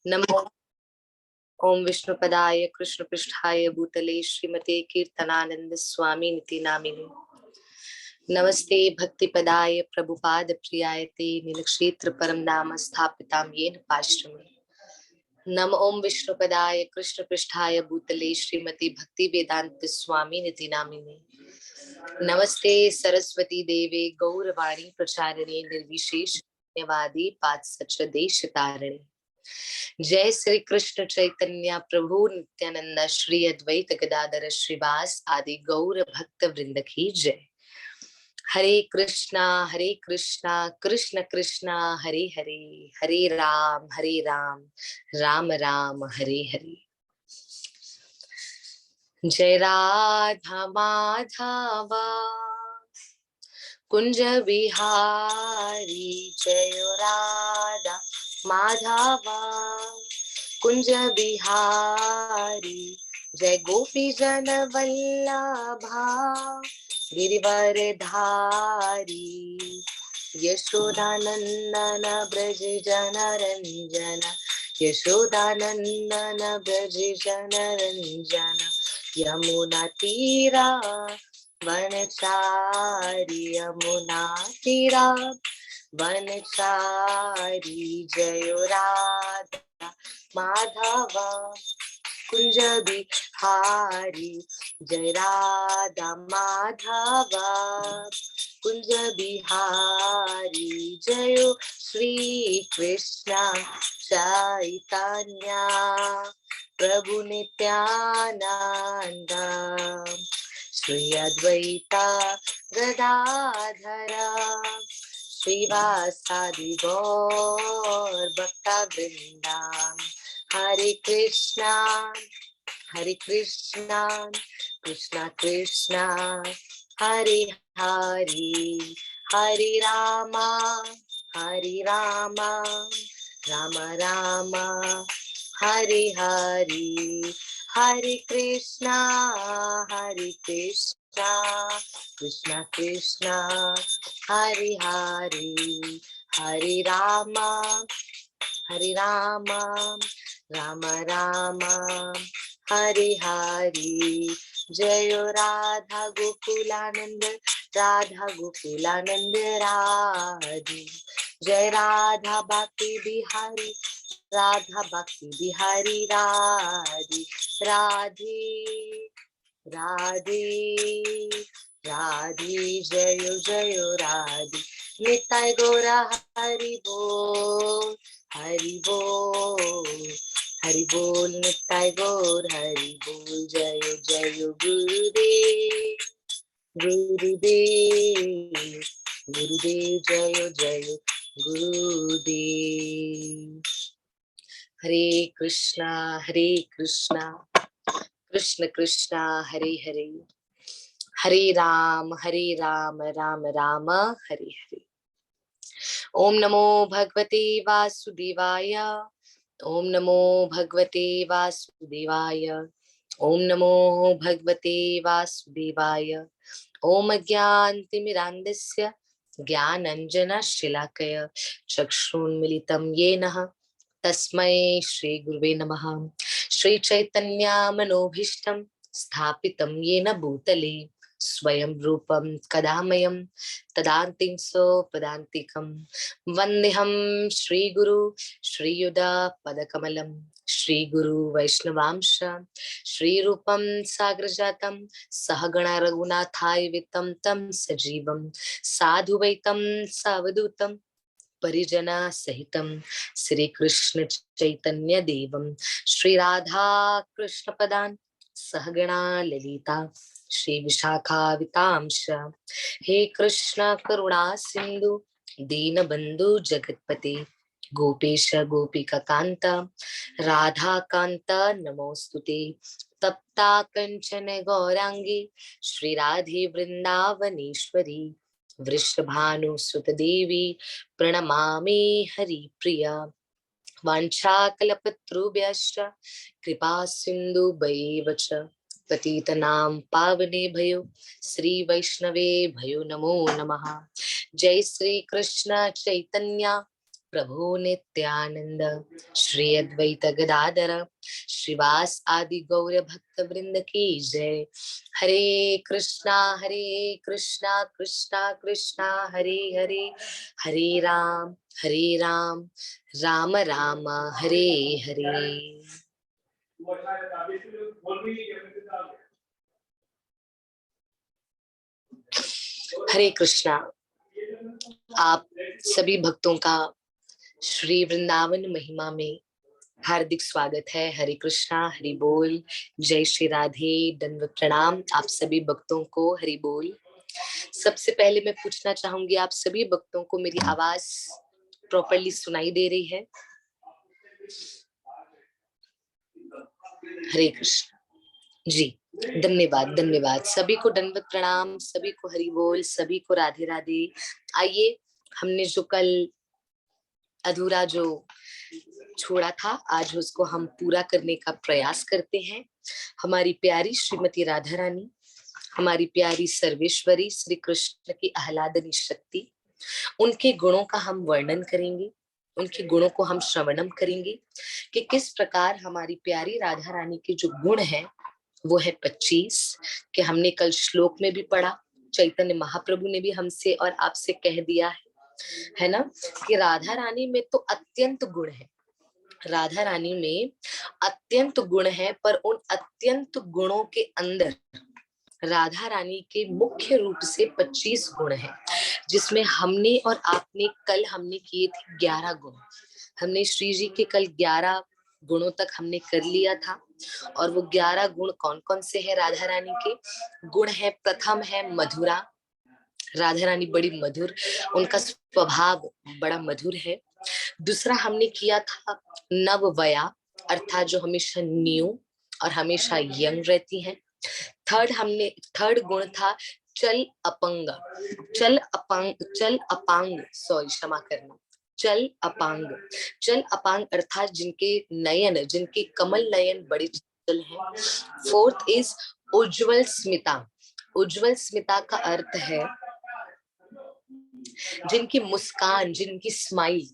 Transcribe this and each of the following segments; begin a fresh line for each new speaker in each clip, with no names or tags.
नमो ओम विष्णुपदाय कृष्णपृष्ठाय भूतले श्रीमते कीर्तनानंद स्वामी निति नामिने। नमस्ते भक्तिपदाय प्रभुपाद प्रियायते नीलक्षेत्र परम नाम स्थापितां येन पाश्रमे। नम ओम विष्णुपदाय कृष्णपृष्ठाय भूतले श्रीमती भक्ति वेदांत स्वामी निति नामिने। नमस्ते सरस्वती देवे गौरवाणी प्रचारिणे निर्विशेष शून्यवादी पाद सच देश तारिणे। जय श्री कृष्ण चैतन्य प्रभु नित्यानंद श्री अद्वैत गदाधर श्रीवास आदि गौर भक्त वृंद की जय। हरे कृष्णा कृष्ण कृष्णा हरे हरे, हरे राम राम राम हरे हरे। जय राधा माधवा कुंज बिहारी, जय राधा माधवा कुंज बिहारी, जय गोपी जन वल्लभा गिरिवर धारी, यशोदानंदन ब्रज जन रंजन, यशोदानंदन ब्रज जन रंजन, यमुना तीरा वनचारी, यमुना तीरा वनचारी, जय राधा माधवा कुंज बिहारी, जय राधा माधवा कुंज बिहारी, जय श्री कृष्ण चैतन्य प्रभु नित्यानंद, श्री अद्वैता गदाधर श्रीवासादि गौर भक्ता वृंदा। हरे कृष्णा कृष्णा कृष्णा हरे हरे, हरे रामा राम राम हरे हरे, हरे कृष्णा कृष्णा कृष्णा हरे हरे, हरे रामा राम राम हरे हरे। जय राधा गोकुलानंद राधे, जय राधा भक्ति बिहारी राधे राधे राधे राधे, जय राधे निताय गौरा हरि बोल हरि बोल निताय गौर हरि बोल। जय गुरुदेव जय गुरुदेव। हरे कृष्णा कृष्ण कृष्णा हरे हरे, हरे राम राम राम हरे हरे। ओम नमो भगवते वासुदेवाय, ओम नमो भगवते वासुदेवाय, ओम नमो भगवते वासुदेवाय। ओम अज्ञानतिमिरान्धस्य ज्ञानाञ्जनशलाकया चक्षुन्मीलितं येन तस्मै श्री गुरुवे नमः। श्री चैतन्य मनोभीष्टं स्थापितं येन भूतले स्वयं रूपं कदामयं तदान्तिं स्वपदान्तिकं वन्देऽहं श्रीगुरु श्रीयुधा पदकमलं, श्रीगुरु वैष्णवांश श्रीरूपं साग्रजातं सहगण रघुनाथाय वितं तं सजीवं साधुवैतं सावधूतं परिजना सहितं श्री कृष्ण चैतन्य देवं श्री राधा कृष्ण पदान सहगणा ललिता श्री विशाखावितांश। हे कृष्ण करुणा सिंधु दीनबंधु जगतपते गोपेश गोपिका कांता राधा कांता नमोस्तुते। तप्ता कंचन गौरांगी श्री राधे वृंदावनेश्वरी वृषभानुसुत देवी प्रणमामि हरिप्रिया। वाञ्छाकल्पतरुभ्यश्च कृपा सिन्धुभ्यैव च पतितनां पावनेभ्यो श्री वैष्णवे भयो नमो नमः। जय श्री कृष्ण चैतन्य प्रभो नित्यानंद श्री अद्वैत गदाधर श्रीवास आदि गौर भक्त वृंद की जय। हरे कृष्णा कृष्णा कृष्णा हरे हरे, हरे राम राम राम हरे हरे। हरे कृष्णा। आप सभी भक्तों का श्री वृंदावन महिमा में हार्दिक स्वागत है। हरे कृष्णा, हरि बोल, जय श्री राधे, दंडवत प्रणाम आप सभी भक्तों को। हरि बोल। सबसे पहले मैं पूछना चाहूंगी, आप सभी भक्तों को मेरी आवाज प्रॉपरली सुनाई दे रही है? हरे कृष्ण जी, धन्यवाद धन्यवाद। सभी को दंडवत प्रणाम, सभी को हरि बोल, सभी को राधे राधे। आइए, हमने जो कल अधूरा जो छोड़ा था, आज उसको हम पूरा करने का प्रयास करते हैं। हमारी प्यारी श्रीमती राधा रानी, हमारी प्यारी सर्वेश्वरी श्री कृष्ण की आह्लादनी शक्ति, उनके गुणों का हम वर्णन करेंगे, उनके गुणों को हम श्रवणम करेंगे कि किस प्रकार हमारी प्यारी राधा रानी के जो गुण हैं वो है 25 कि हमने कल श्लोक में भी पढ़ा। चैतन्य महाप्रभु ने भी हमसे और आपसे कह दिया है ना, कि राधा रानी में तो अत्यंत गुण है, राधा रानी में अत्यंत गुण है, पर उन अत्यंत गुणों के अंदर राधा रानी के मुख्य रूप से 25 गुण हैं, जिसमें हमने और आपने कल हमने किए थे 11 गुण। हमने श्री जी के कल 11 गुणों तक हमने कर लिया था। और वो 11 गुण कौन कौन से हैं राधा रानी के? गुण है, प्रथम है मधुरा, राधा रानी बड़ी मधुर, उनका स्वभाव बड़ा मधुर है। दूसरा हमने किया था नववया, अर्थात जो हमेशा न्यू और हमेशा यंग रहती हैं। थर्ड गुण था चल अपंग, चल अपांग, सॉरी क्षमा करना, चल अपांग अर्थात जिनके नयन, जिनके कमल नयन बड़े चल हैं। फोर्थ इज उज्जवल स्मिता, उज्जवल स्मिता का अर्थ है जिनकी मुस्कान, जिनकी स्माइल,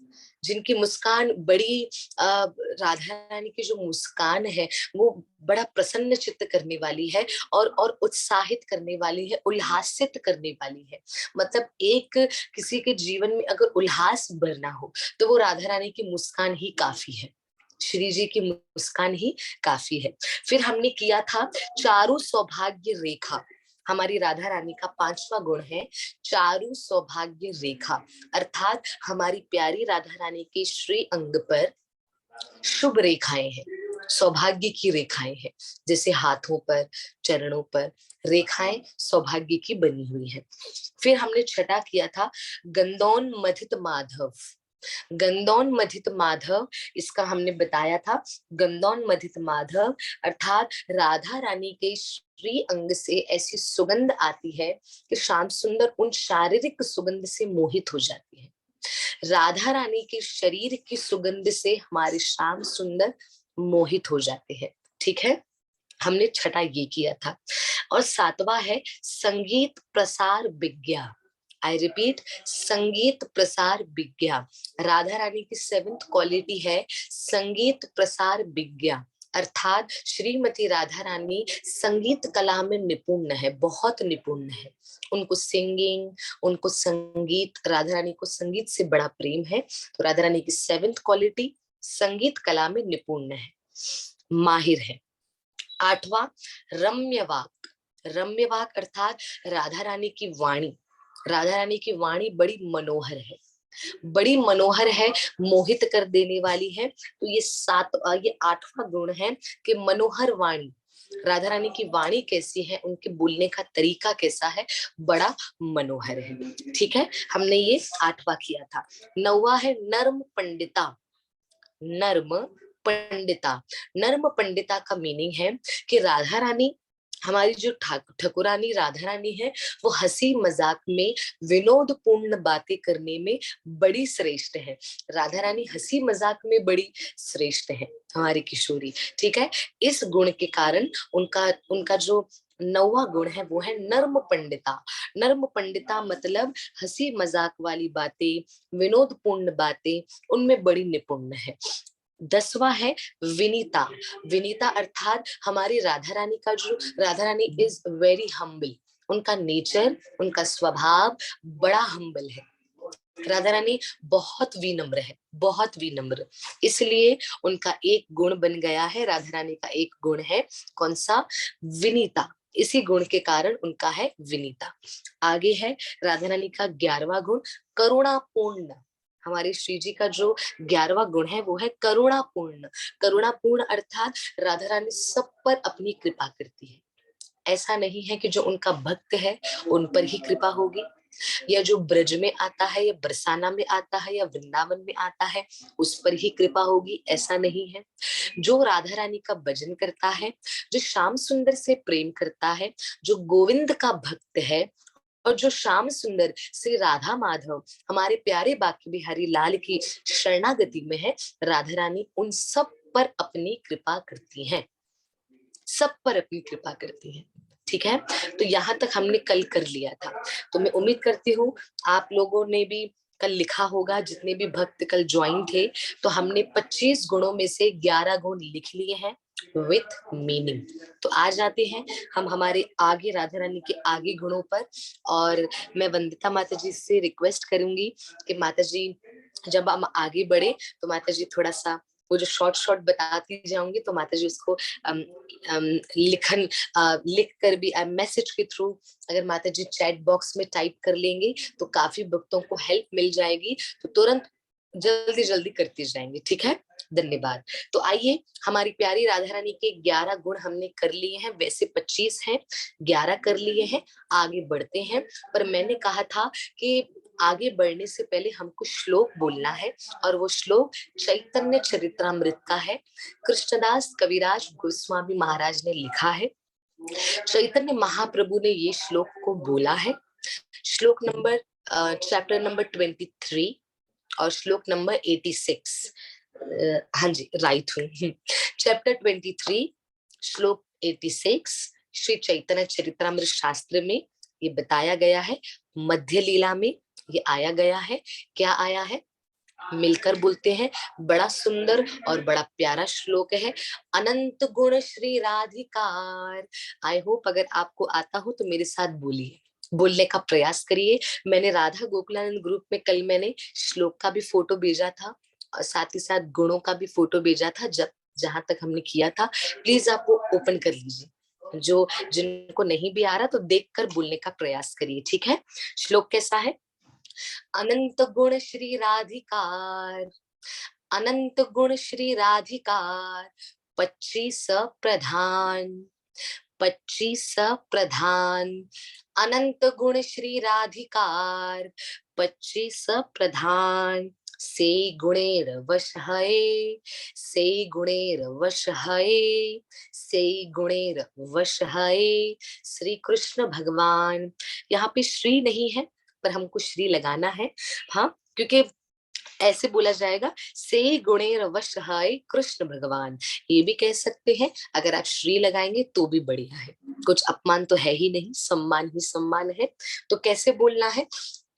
जिनकी मुस्कान बड़ी राधा रानी की जो मुस्कान है वो बड़ा प्रसन्न चित्त करने वाली है और उत्साहित करने वाली है, उल्लासित करने वाली है। मतलब एक किसी के जीवन में अगर उल्लास भरना हो तो वो राधा रानी की मुस्कान ही काफी है, श्री जी की मुस्कान ही काफी है। फिर हमने किया था चारु सौभाग्य रेखा, हमारी राधा रानी का 5वां गुण है चारु सौभाग्य रेखा, अर्थात हमारी प्यारी राधा रानी के श्री अंग पर शुभ रेखाएं हैं, सौभाग्य की रेखाएं हैं, जैसे हाथों पर, चरणों पर रेखाएं सौभाग्य की बनी हुई है। फिर हमने छठा किया था गंधोन्मथित माधव, गंधोन्मथित माधव, इसका हमने बताया था गंधोन्मथित माधव अर्थात राधा रानी के श्री अंग से ऐसी सुगंध आती है कि श्याम सुंदर उन शारीरिक सुगंध से मोहित हो जाती है। राधा रानी के शरीर की सुगंध से हमारे श्याम सुंदर मोहित हो जाते हैं। ठीक है, हमने छठा ये किया था। और 7वां है संगीत प्रसार विज्ञा, आई रिपीट, संगीत प्रसार विज्ञा। राधा रानी की 7th क्वालिटी है संगीत प्रसार विज्ञा, अर्थात श्रीमती राधा रानी संगीत कला में निपुण है, बहुत निपुण है। उनको सिंगिंग, उनको संगीत, राधा रानी को संगीत से बड़ा प्रेम है। तो राधा रानी की 7th क्वालिटी संगीत कला में निपुण है, माहिर है। 8वां रम्यवाक, रम्यवाक अर्थात राधा रानी की वाणी, राधा रानी की वाणी बड़ी मनोहर है, बड़ी मनोहर है, मोहित कर देने वाली है। तो ये 8वां गुण है कि मनोहर वाणी, राधा रानी की वाणी कैसी है, उनके बोलने का तरीका कैसा है, बड़ा मनोहर है। ठीक है, हमने ये 8वां किया था। 9वां है नर्म पंडिता, नर्म पंडिता, नर्म पंडिता का मीनिंग है कि राधा रानी, हमारी जो ठकुरानी राधा रानी है, वो हंसी मजाक में, विनोदपूर्ण बातें करने में बड़ी श्रेष्ठ है। राधा रानी हंसी मजाक में बड़ी श्रेष्ठ है हमारी किशोरी। ठीक है, इस गुण के कारण उनका उनका जो 9वां गुण है वो है नर्म पंडिता। नर्म पंडिता मतलब हंसी मजाक वाली बातें, विनोदपूर्ण बातें, उनमें बड़ी निपुण है। 10वां है विनीता। विनीता अर्थात हमारी राधा रानी का जो, Radha Rani is very humble. उनका नेचर, उनका स्वभाव बड़ा हम्बल है। राधा रानी बहुत विनम्र है, बहुत विनम्र। इसलिए उनका एक गुण बन गया है, राधा रानी का एक गुण है कौन सा? विनीता। इसी गुण के कारण उनका है विनीता। आगे है राधा रानी का 11वां गुण करुणापूर्ण। हमारे श्री जी का जो 11वां गुण है वो है करुणापूर्ण। करुणापूर्ण अर्थात राधा रानी सब पर अपनी कृपा करती है। ऐसा नहीं है कि जो उनका भक्त है उन पर ही कृपा होगी, या जो ब्रज में आता है या बरसाना में आता है या वृंदावन में आता है उस पर ही कृपा होगी, ऐसा नहीं है। जो राधा रानी का भजन करता है, जो श्याम सुंदर से प्रेम करता है, जो गोविंद का भक्त है, और जो श्याम सुंदर श्री राधा माधव हमारे प्यारे बाकी बिहारी लाल की शरणागति में है, राधा रानी उन सब पर अपनी कृपा करती हैं, सब पर अपनी कृपा करती है। ठीक है, तो यहाँ तक हमने कल कर लिया था। तो मैं उम्मीद करती हूँ आप लोगों ने भी कल लिखा होगा, जितने भी भक्त कल ज्वाइन थे। तो हमने 25 गुणों में से 11 गुण लिख लिए हैं विथ मीनिंग। तो आ जाते हैं हम हमारे आगे राधा रानी के आगे गुणों पर। और मैं वंदिता माता जी से रिक्वेस्ट करूंगी कि माता जी जब हम आगे बढ़े तो माता जी थोड़ा सा वो जो शॉर्ट शॉर्ट बताती जाऊंगी, तो माता जी उसको अम, लिखन लिख कर भी मैसेज के थ्रू अगर माता जी चैट बॉक्स में टाइप कर लेंगे तो काफी भक्तों को हेल्प मिल जाएगी, तो तुरंत जल्दी जल्दी करते जाएंगे। ठीक है, धन्यवाद। तो आइए, हमारी प्यारी राधा रानी के 11 गुण हमने कर लिए हैं, वैसे 25 हैं, 11 कर लिए हैं, आगे बढ़ते हैं। पर मैंने कहा था कि आगे बढ़ने से पहले हमको श्लोक बोलना है, और वो श्लोक चैतन्य चरित्रामृत का है। कृष्णदास कविराज गोस्वामी महाराज ने लिखा है। चैतन्य महाप्रभु ने ये श्लोक को बोला है। श्लोक नंबर चैप्टर नंबर 23 और श्लोक नंबर 86। हाँ जी, राइट हुई। चैप्टर 23 श्लोक 86 श्री चैतन्य चरित्रामृत शास्त्र में ये बताया गया है। मध्य लीला में ये आया गया है। क्या आया है, मिलकर बोलते हैं। बड़ा सुंदर और बड़ा प्यारा श्लोक है। अनंत गुण श्री राधिकार। आई होप अगर आपको आता हो तो मेरे साथ बोलिए, बोलने का प्रयास करिए। मैंने राधा गोकुलानंद ग्रुप में कल मैंने श्लोक का भी फोटो भेजा था, और साथ ही साथ गुणों का भी फोटो भेजा था, जब जहां तक हमने किया था। प्लीज आप वो ओपन कर लीजिए, जो जिनको नहीं भी आ रहा तो देखकर बोलने का प्रयास करिए। ठीक है, श्लोक कैसा है? अनंत गुण श्री राधिकार, अनंत गुण श्री राधिकार, 25 प्रधान, 25 प्रधान। अनंत गुण श्री राधिकार, 25 प्रधान। से गुणेर वश है, से गुणेर वश है, से गुणेर वश है श्री कृष्ण भगवान। यहाँ पे श्री नहीं है, पर हमको श्री लगाना है। हाँ, क्योंकि ऐसे बोला जाएगा, से गुणेर वश है कृष्ण भगवान। ये भी कह सकते हैं, अगर आप श्री लगाएंगे तो भी बढ़िया है, कुछ अपमान तो है ही नहीं, सम्मान ही सम्मान है। तो कैसे बोलना है?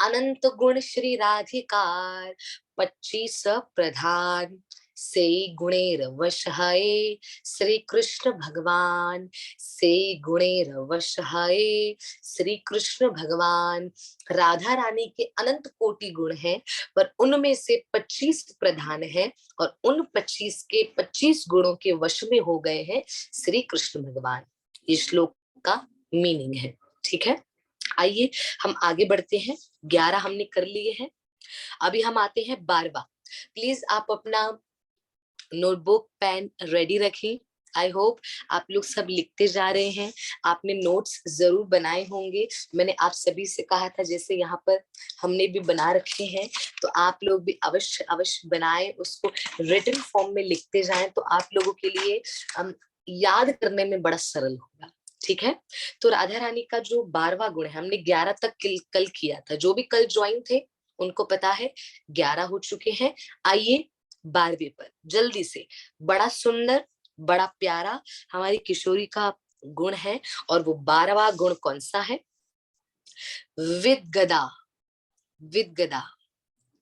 अनंत गुण श्री राधिकार, 25 प्रधान, से गुणेर वश है श्री कृष्ण भगवान, से गुणेर वश है श्री कृष्ण भगवान। राधा रानी के अनंत कोटि गुण हैं, पर उनमें से 25 प्रधान है, और उन 25 के 25 गुणों के वश में हो गए हैं श्री कृष्ण भगवान। ये श्लोक का मीनिंग है। ठीक है, आइए हम आगे बढ़ते हैं। 11 हमने कर लिए हैं, अभी हम आते हैं 12वां। प्लीज आप अपना नोटबुक पेन रेडी रखें। आई होप आप लोग सब लिखते जा रहे हैं, आपने नोट्स जरूर बनाए होंगे। मैंने आप सभी से कहा था, जैसे यहाँ पर हमने भी बना रखे हैं, तो आप लोग भी अवश्य अवश्य बनाए, उसको रिटन फॉर्म में लिखते जाएं, तो आप लोगों के लिए याद करने में बड़ा सरल होगा। ठीक है, तो राधा रानी का जो 12वां गुण है, हमने 11 तक कल किया था। जो भी कल ज्वाइन थे उनको पता है 11 हो चुके हैं। आइए 12वें पर जल्दी से। बड़ा सुंदर, बड़ा प्यारा, हमारी किशोरी का गुण है, और वो 12वां गुण कौन सा है? विद गदा, विद गदा।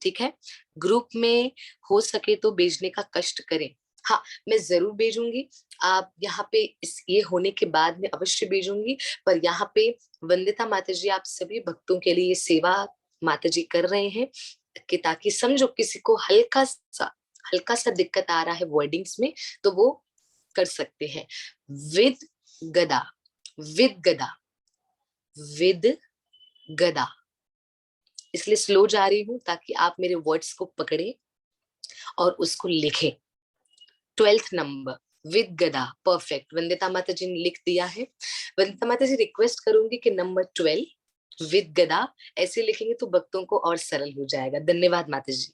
ठीक है, ग्रुप में हो सके तो भेजने का कष्ट करें। हाँ, मैं जरूर भेजूंगी। आप यहाँ पे इस ये होने के बाद में अवश्य भेजूंगी। पर यहाँ पे वंदिता माता जी आप सभी भक्तों के लिए ये सेवा माता जी कर रहे हैं कि ताकि समझो किसी को हल्का सा दिक्कत आ रहा है वर्डिंग्स में, तो वो कर सकते हैं। विद गदा, विद गदा, विद गदा। इसलिए स्लो जा रही हूं ताकि आप मेरे वर्ड्स को पकड़े और उसको लिखें। 12th नंबर, विद गदा, परफेक्ट। वंदिता माता जी ने लिख दिया है। वंदिता माता जी रिक्वेस्ट करूंगी कि नंबर 12 विद गदा ऐसे लिखेंगे तो भक्तों को और सरल हो जाएगा। धन्यवाद माता जी।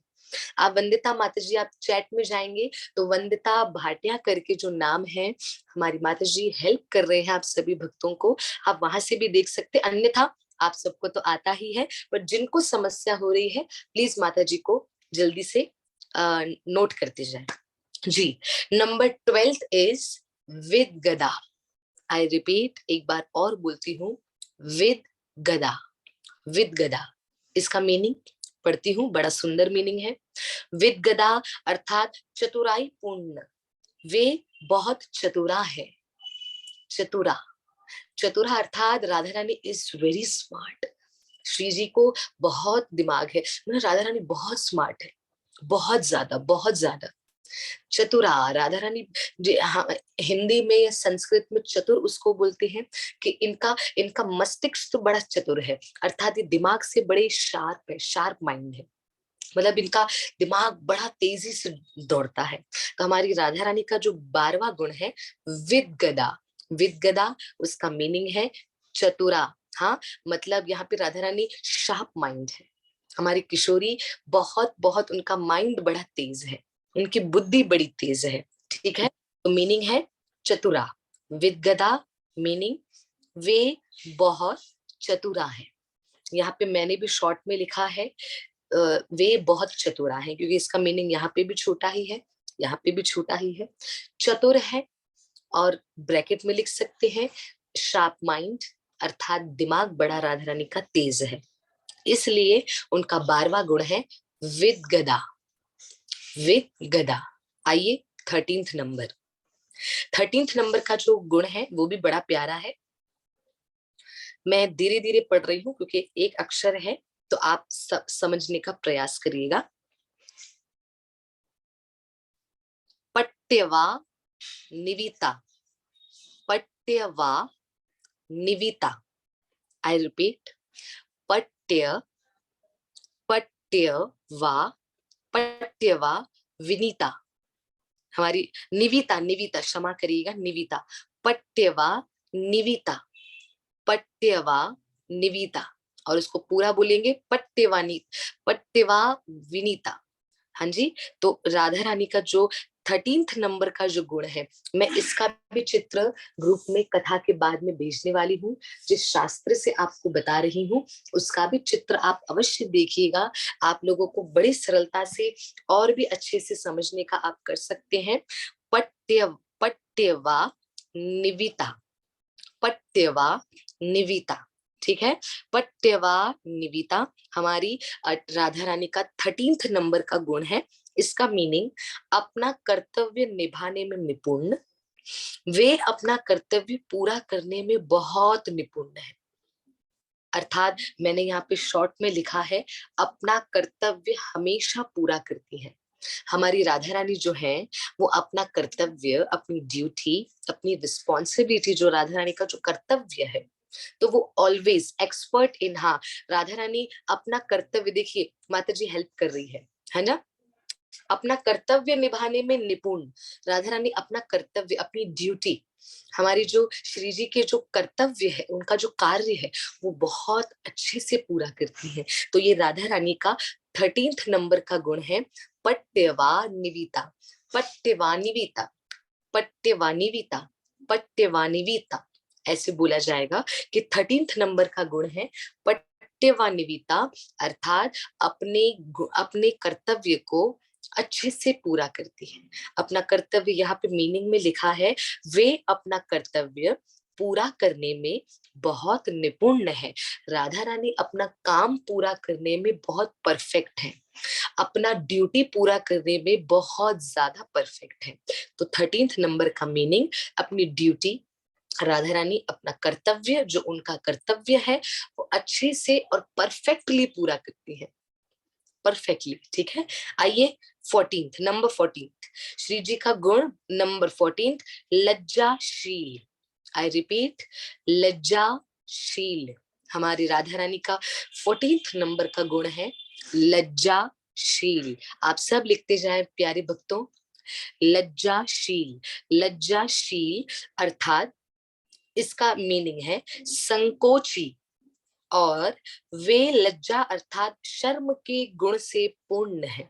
आप वंदिता माता जी आप चैट में जाएंगे तो वंदिता भाटिया करके जो नाम है, हमारी माता जी हेल्प कर रहे हैं आप सभी भक्तों को, आप वहां से भी देख सकते। अन्यथा आप सबको तो आता ही है, पर जिनको समस्या हो रही है प्लीज माता जी को जल्दी से नोट करते जाए। जी, नंबर 12 इज विद गदा। आई रिपीट, एक बार और बोलती हूँ, विद गदा, विद गदा। इसका मीनिंग पढ़ती हूँ, बड़ा सुंदर मीनिंग है। विद गदा अर्थात चतुराई पूर्ण, वे बहुत चतुरा है। चतुरा, चतुरा अर्थात Radha Rani is very smart. Shri जी को बहुत दिमाग है, मतलब राधा रानी बहुत स्मार्ट है, बहुत ज्यादा, बहुत ज्यादा। चतुरा राधा रानी, हाँ, हिंदी में या संस्कृत में चतुर उसको बोलते हैं कि इनका इनका मस्तिष्क तो बड़ा चतुर है, अर्थात ये दिमाग से बड़े शार्प है, शार्प माइंड है। मतलब इनका दिमाग बड़ा तेजी से दौड़ता है। तो हमारी राधा रानी का जो 12वां गुण है विद गदा, विद गदा उसका मीनिंग है चतुरा। हाँ, मतलब यहाँ पे राधा रानी शार्प माइंड है। हमारी किशोरी बहुत बहुत उनका माइंड बड़ा तेज है, उनकी बुद्धि बड़ी तेज है। ठीक है, तो मीनिंग है चतुरा, विद गदा मीनिंग वे बहुत चतुरा है। यहाँ पे मैंने भी शॉर्ट में लिखा है वे बहुत चतुरा है, क्योंकि इसका मीनिंग यहाँ पे भी छोटा ही है, यहाँ पे भी छोटा ही है, चतुर है। और ब्रैकेट में लिख सकते हैं शार्प माइंड, अर्थात दिमाग बड़ा राधा रानी का तेज है, इसलिए उनका 12वां गुण है विद गदा, विद गदा। आइए 13th नंबर, 13th नंबर का जो गुण है वो भी बड़ा प्यारा है। मैं धीरे धीरे पढ़ रही हूँ क्योंकि एक अक्षर है, तो आप समझने का प्रयास करिएगा। पट्यवा निविता, पट्यवा निविता। आई रिपीट, पट्य, पट्यवा, पट्यवा विनीता। हमारी निविता, निविता क्षमा करिएगा, निविता, पट्यवा निविता, पट्यवा निविता। और उसको पूरा बोलेंगे पट्यवानी, पट्यवा विनीता। हाँ जी, तो राधा रानी का जो 13th नंबर का जो गुण है, मैं इसका भी चित्र ग्रुप में कथा के बाद में भेजने वाली हूँ। जिस शास्त्र से आपको बता रही हूँ उसका भी चित्र आप अवश्य देखिएगा। आप लोगों को बड़ी सरलता से और भी अच्छे से समझने का आप कर सकते हैं। पट्य, पट्यवा निविता, पट्यवा निविता। ठीक है, पट्यवा निविता हमारी राधा रानी का 13th नंबर का गुण है। इसका मीनिंग अपना कर्तव्य निभाने में निपुण, वे अपना कर्तव्य पूरा करने में बहुत निपुण है। अर्थात मैंने यहाँ पे शॉर्ट में लिखा है अपना कर्तव्य हमेशा पूरा करती है। हमारी राधा रानी जो है वो अपना कर्तव्य, अपनी ड्यूटी, अपनी रिस्पॉन्सिबिलिटी, जो राधा रानी का जो कर्तव्य है, तो वो ऑलवेज एक्सपर्ट इन, हाँ, राधा रानी अपना कर्तव्य, देखिए माता जी हेल्प कर रही है ना, अपना कर्तव्य निभाने में निपुण। राधा रानी अपना कर्तव्य, अपनी ड्यूटी, हमारी जो श्री जी के जो कर्तव्य है, उनका जो कार्य है, वो बहुत अच्छे से पूरा करती है। तो ये राधा रानी का 13th नंबर का गुण है पट्यवा निविता, पट्यवा निविता, पट्यवा निविता, पट्यवा निविता। ऐसे बोला जाएगा कि 13th नंबर का गुण है पट्यवा निविता, अर्थात अपने अपने कर्तव्य को अच्छे से पूरा करती है। अपना कर्तव्य यहाँ पे मीनिंग में लिखा है वे अपना कर्तव्य पूरा करने में बहुत निपुण है। राधा रानी अपना काम पूरा करने में बहुत परफेक्ट है, अपना ड्यूटी पूरा करने में बहुत ज्यादा परफेक्ट है। तो 13th नंबर का मीनिंग अपनी ड्यूटी, राधा रानी अपना कर्तव्य, जो उनका कर्तव्य है वो अच्छे से और परफेक्टली पूरा करती है, परफेक्टली। ठीक है, आइए 14th, नंबर 14th श्री जी का गुण नंबर 14th, लज्जाशील। I repeat, लज्जाशील। हमारी राधा रानी का 14th नंबर का गुण है लज्जाशील। आप सब लिखते जाएं प्यारे भक्तों, लज्जाशील। लज्जाशील अर्थात इसका मीनिंग है संकोची, और वे लज्जा अर्थात शर्म के गुण से पूर्ण है,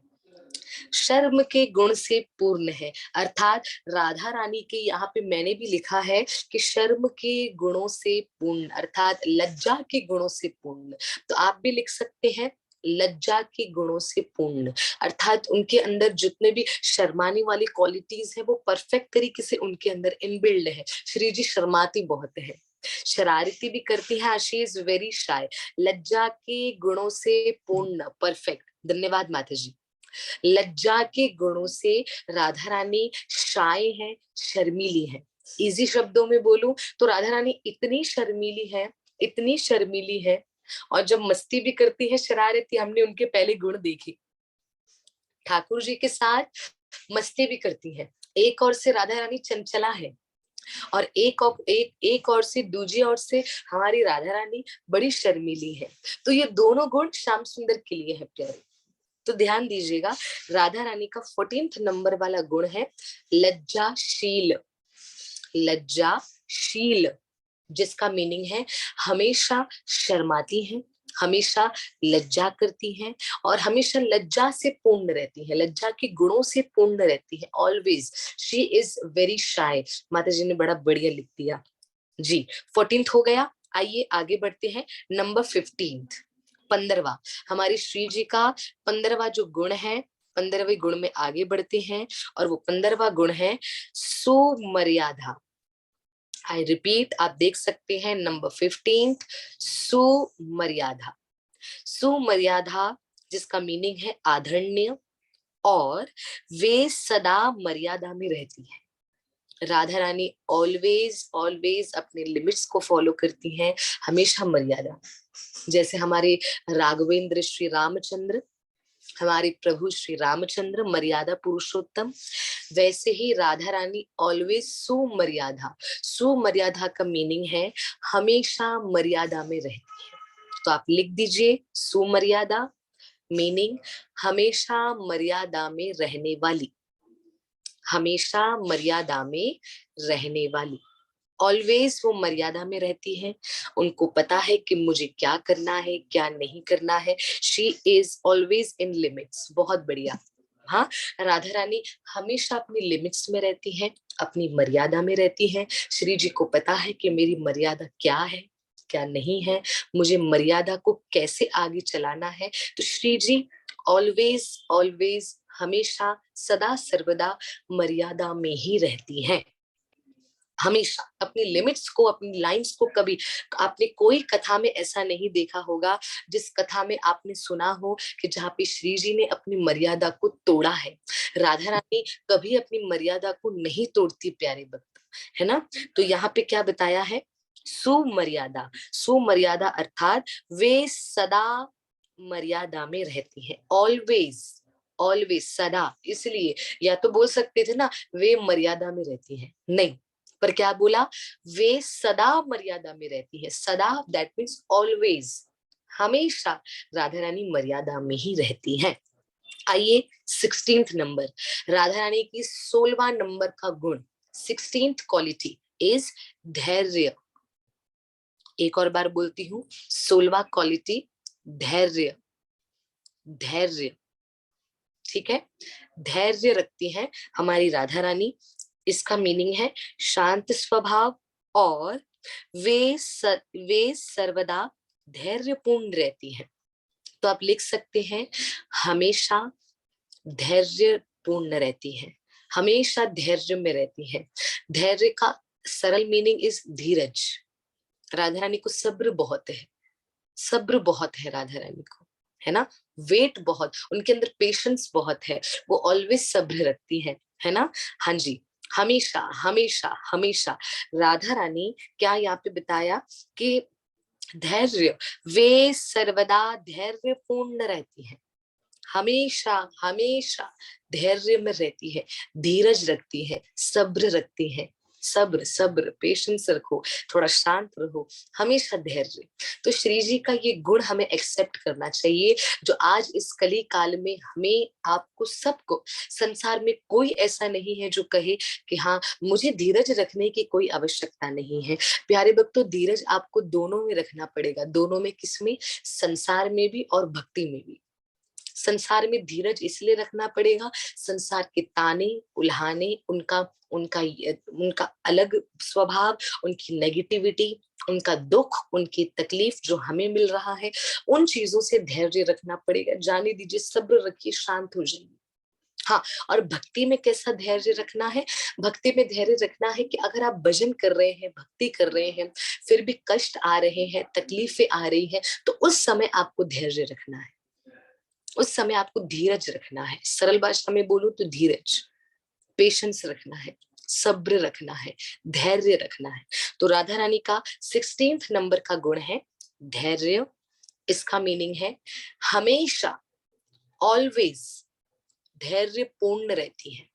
शर्म के गुण से पूर्ण है। अर्थात राधा रानी के यहाँ पे मैंने भी लिखा है कि शर्म के गुणों से पूर्ण, अर्थात लज्जा के गुणों से पूर्ण। तो आप भी लिख सकते हैं लज्जा के गुणों से पूर्ण, अर्थात उनके अंदर जितने भी शर्माने वाली क्वालिटीज है वो परफेक्ट तरीके से उनके अंदर इनबिल्ड है। श्री जी शर्माती बहुत है, शरारती भी करती है, शी इज वेरी शाय। लज्जा के गुणों से पूर्ण, परफेक्ट। धन्यवाद माता जी। लज्जा के गुणों से राधा रानी शाय है, शर्मीली है। इजी शब्दों में बोलूं तो राधा रानी इतनी शर्मीली है, इतनी शर्मीली है, और जब मस्ती भी करती है, शरारती, हमने उनके पहले गुण देखे, ठाकुर जी के साथ मस्ती भी करती है। एक और से राधा रानी चंचला है, और एक और से, दूसरी ओर से हमारी राधा रानी बड़ी शर्मीली है। तो ये दोनों गुण श्याम सुंदर के लिए है प्यारे। तो ध्यान दीजिएगा, राधा रानी का 14th नंबर वाला गुण है लज्जाशील। लज्जाशील जिसका मीनिंग है हमेशा शर्माती हैं, हमेशा लज्जा करती हैं, और हमेशा लज्जा से पूर्ण रहती है, लज्जा के गुणों से पूर्ण रहती है। Always she is very shy. माता जी ने बड़ा बढ़िया लिख दिया जी। 14th हो गया, आइए आगे बढ़ते हैं। नंबर 15th, 15वां, हमारी श्री जी का 15वां जो गुण है, 15वें गुण में आगे बढ़ते हैं, और वो 15वां गुण है सुमर्यादा। आई रिपीट, आप देख सकते हैं नंबर 15th, सुमर्यादा। सुमर्यादा जिसका मीनिंग है आदरणीय, और वे सदा मर्यादा में रहती है। राधा रानी ऑलवेज ऑलवेज अपने लिमिट्स को फॉलो करती हैं, हमेशा मर्यादा। जैसे हमारे राघवेंद्र श्री रामचंद्र, हमारे प्रभु श्री रामचंद्र मर्यादा पुरुषोत्तम, वैसे ही राधा रानी ऑलवेज सुमर्यादा। सुमर्यादा का मीनिंग है हमेशा मर्यादा में रहती है। तो आप लिख दीजिए सुमर्यादा, मीनिंग हमेशा मर्यादा में रहने वाली, हमेशा मर्यादा में रहने वाली। ऑलवेज वो मर्यादा में रहती है, उनको पता है कि मुझे क्या करना है क्या नहीं करना है। She is always in limits. बहुत बढ़िया। हाँ, राधा रानी हमेशा अपनी लिमिट्स में रहती है, अपनी मर्यादा में रहती है। श्री जी को पता है कि मेरी मर्यादा क्या है क्या नहीं है, मुझे मर्यादा को कैसे आगे चलाना है। तो श्री जी ऑलवेज ऑलवेज हमेशा सदा सर्वदा मर्यादा में ही रहती हैं, हमेशा अपनी लिमिट्स को, अपनी लाइंस को। कभी आपने कोई कथा में ऐसा नहीं देखा होगा, जिस कथा में आपने सुना हो कि जहाँ पे श्री जी ने अपनी मर्यादा को तोड़ा है। राधा रानी कभी अपनी मर्यादा को नहीं तोड़ती प्यारे भक्त, है ना। तो यहाँ पे क्या बताया है, सुमर्यादा। सुमर्यादा अर्थात वे सदा मर्यादा में रहती है, ऑलवेज ऑलवेज सदा। इसलिए या तो बोल सकते थे ना वे मर्यादा में रहती है, नहीं, पर क्या बोला, वे सदा मर्यादा में रहती है। सदा दैट मीन्स ऑलवेज, हमेशा राधा रानी मर्यादा में ही रहती है। आइए 16th नंबर, राधा रानी की 16वां नंबर का गुण, 16th क्वालिटी इज धैर्य। एक और बार बोलती हूँ, 16वां क्वालिटी धैर्य। धैर्य, ठीक है, धैर्य रखती है हमारी राधा रानी। इसका मीनिंग है शांत स्वभाव, और वे सर्वदा धैर्यपूर्ण रहती हैं। तो आप लिख सकते हैं हमेशा धैर्यपूर्ण रहती है, हमेशा धैर्य में रहती है। धैर्य का सरल मीनिंग इज धीरज। राधा रानी को सब्र बहुत है, सब्र बहुत है राधा रानी को, है ना। वेट बहुत, उनके अंदर पेशेंस बहुत है, वो ऑलवेज सब्र रखती है ना। हाँ जी, हमेशा हमेशा हमेशा राधा रानी क्या यहाँ पे बताया कि धैर्य, वे सर्वदा धैर्य पूर्ण रहती है, हमेशा हमेशा धैर्य में रहती है, धीरज रखती है, सब्र रखती है। सब्र सब्र, पेशेंस रखो, थोड़ा शांत रहो, हमेशा धैर्य। तो श्री जी का ये गुण हमें एक्सेप्ट करना चाहिए, जो आज इस कली काल में हमें, आपको, सबको, संसार में कोई ऐसा नहीं है जो कहे कि हाँ मुझे धीरज रखने की कोई आवश्यकता नहीं है। प्यारे भक्तों, धीरज आपको दोनों में रखना पड़ेगा। दोनों में, किसमें? संसार में भी और भक्ति में भी। संसार में धीरज इसलिए रखना पड़ेगा, संसार के ताने उल्हाने, उनका उनका उनका अलग स्वभाव, उनकी नेगेटिविटी, उनका दुख, उनकी तकलीफ जो हमें मिल रहा है, उन चीजों से धैर्य रखना पड़ेगा। जाने दीजिए, सब्र रखिए, शांत हो जाइए। हाँ, और भक्ति में कैसा धैर्य रखना है? भक्ति में धैर्य रखना है कि अगर आप भजन कर रहे हैं, भक्ति कर रहे हैं, फिर भी कष्ट आ रहे हैं, तकलीफें आ रही हैं, तो उस समय आपको धैर्य रखना है, उस समय आपको धीरज रखना है। सरल भाषा में बोलूं तो धीरज, पेशेंस रखना है, सब्र रखना है, धैर्य रखना है। तो राधा रानी का 16th नंबर का गुण है धैर्य। इसका मीनिंग है हमेशा, ऑलवेज धैर्य पूर्ण रहती है,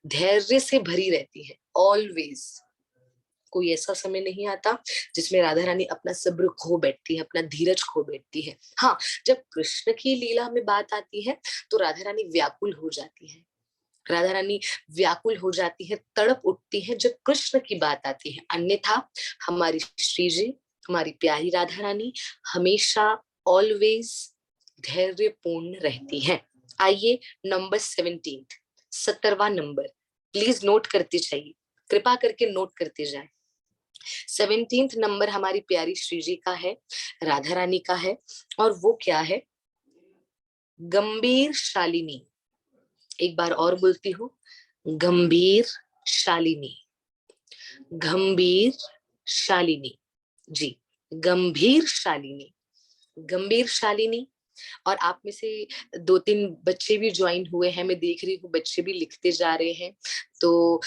धैर्य से भरी रहती है, ऑलवेज। कोई ऐसा समय नहीं आता जिसमें राधा रानी अपना सब्र खो बैठती है, अपना धीरज खो बैठती है। हाँ, जब कृष्ण की लीला में बात आती है तो राधा रानी व्याकुल हो जाती है, राधा रानी व्याकुल हो जाती है, तड़प उठती है जब कृष्ण की बात आती है। अन्यथा हमारी श्री जी, हमारी प्यारी राधा रानी हमेशा, ऑलवेज धैर्य पूर्ण रहती है। आइए नंबर 17, 17वां नंबर, प्लीज नोट करते जाइए, कृपा करके नोट करते जाए। 17th नंबर हमारी प्यारी श्री जी का है, राधा रानी का है, और वो क्या है? गंभीर शालिनी। एक बार और बोलती हूँ, गंभीर शालिनी, गंभीर शालिनी। जी, गंभीर शालिनी, गंभीर शालिनी। और आप में से 2-3 बच्चे भी ज्वाइन हुए हैं, मैं देख रही हूँ बच्चे भी लिखते जा रहे हैं। तो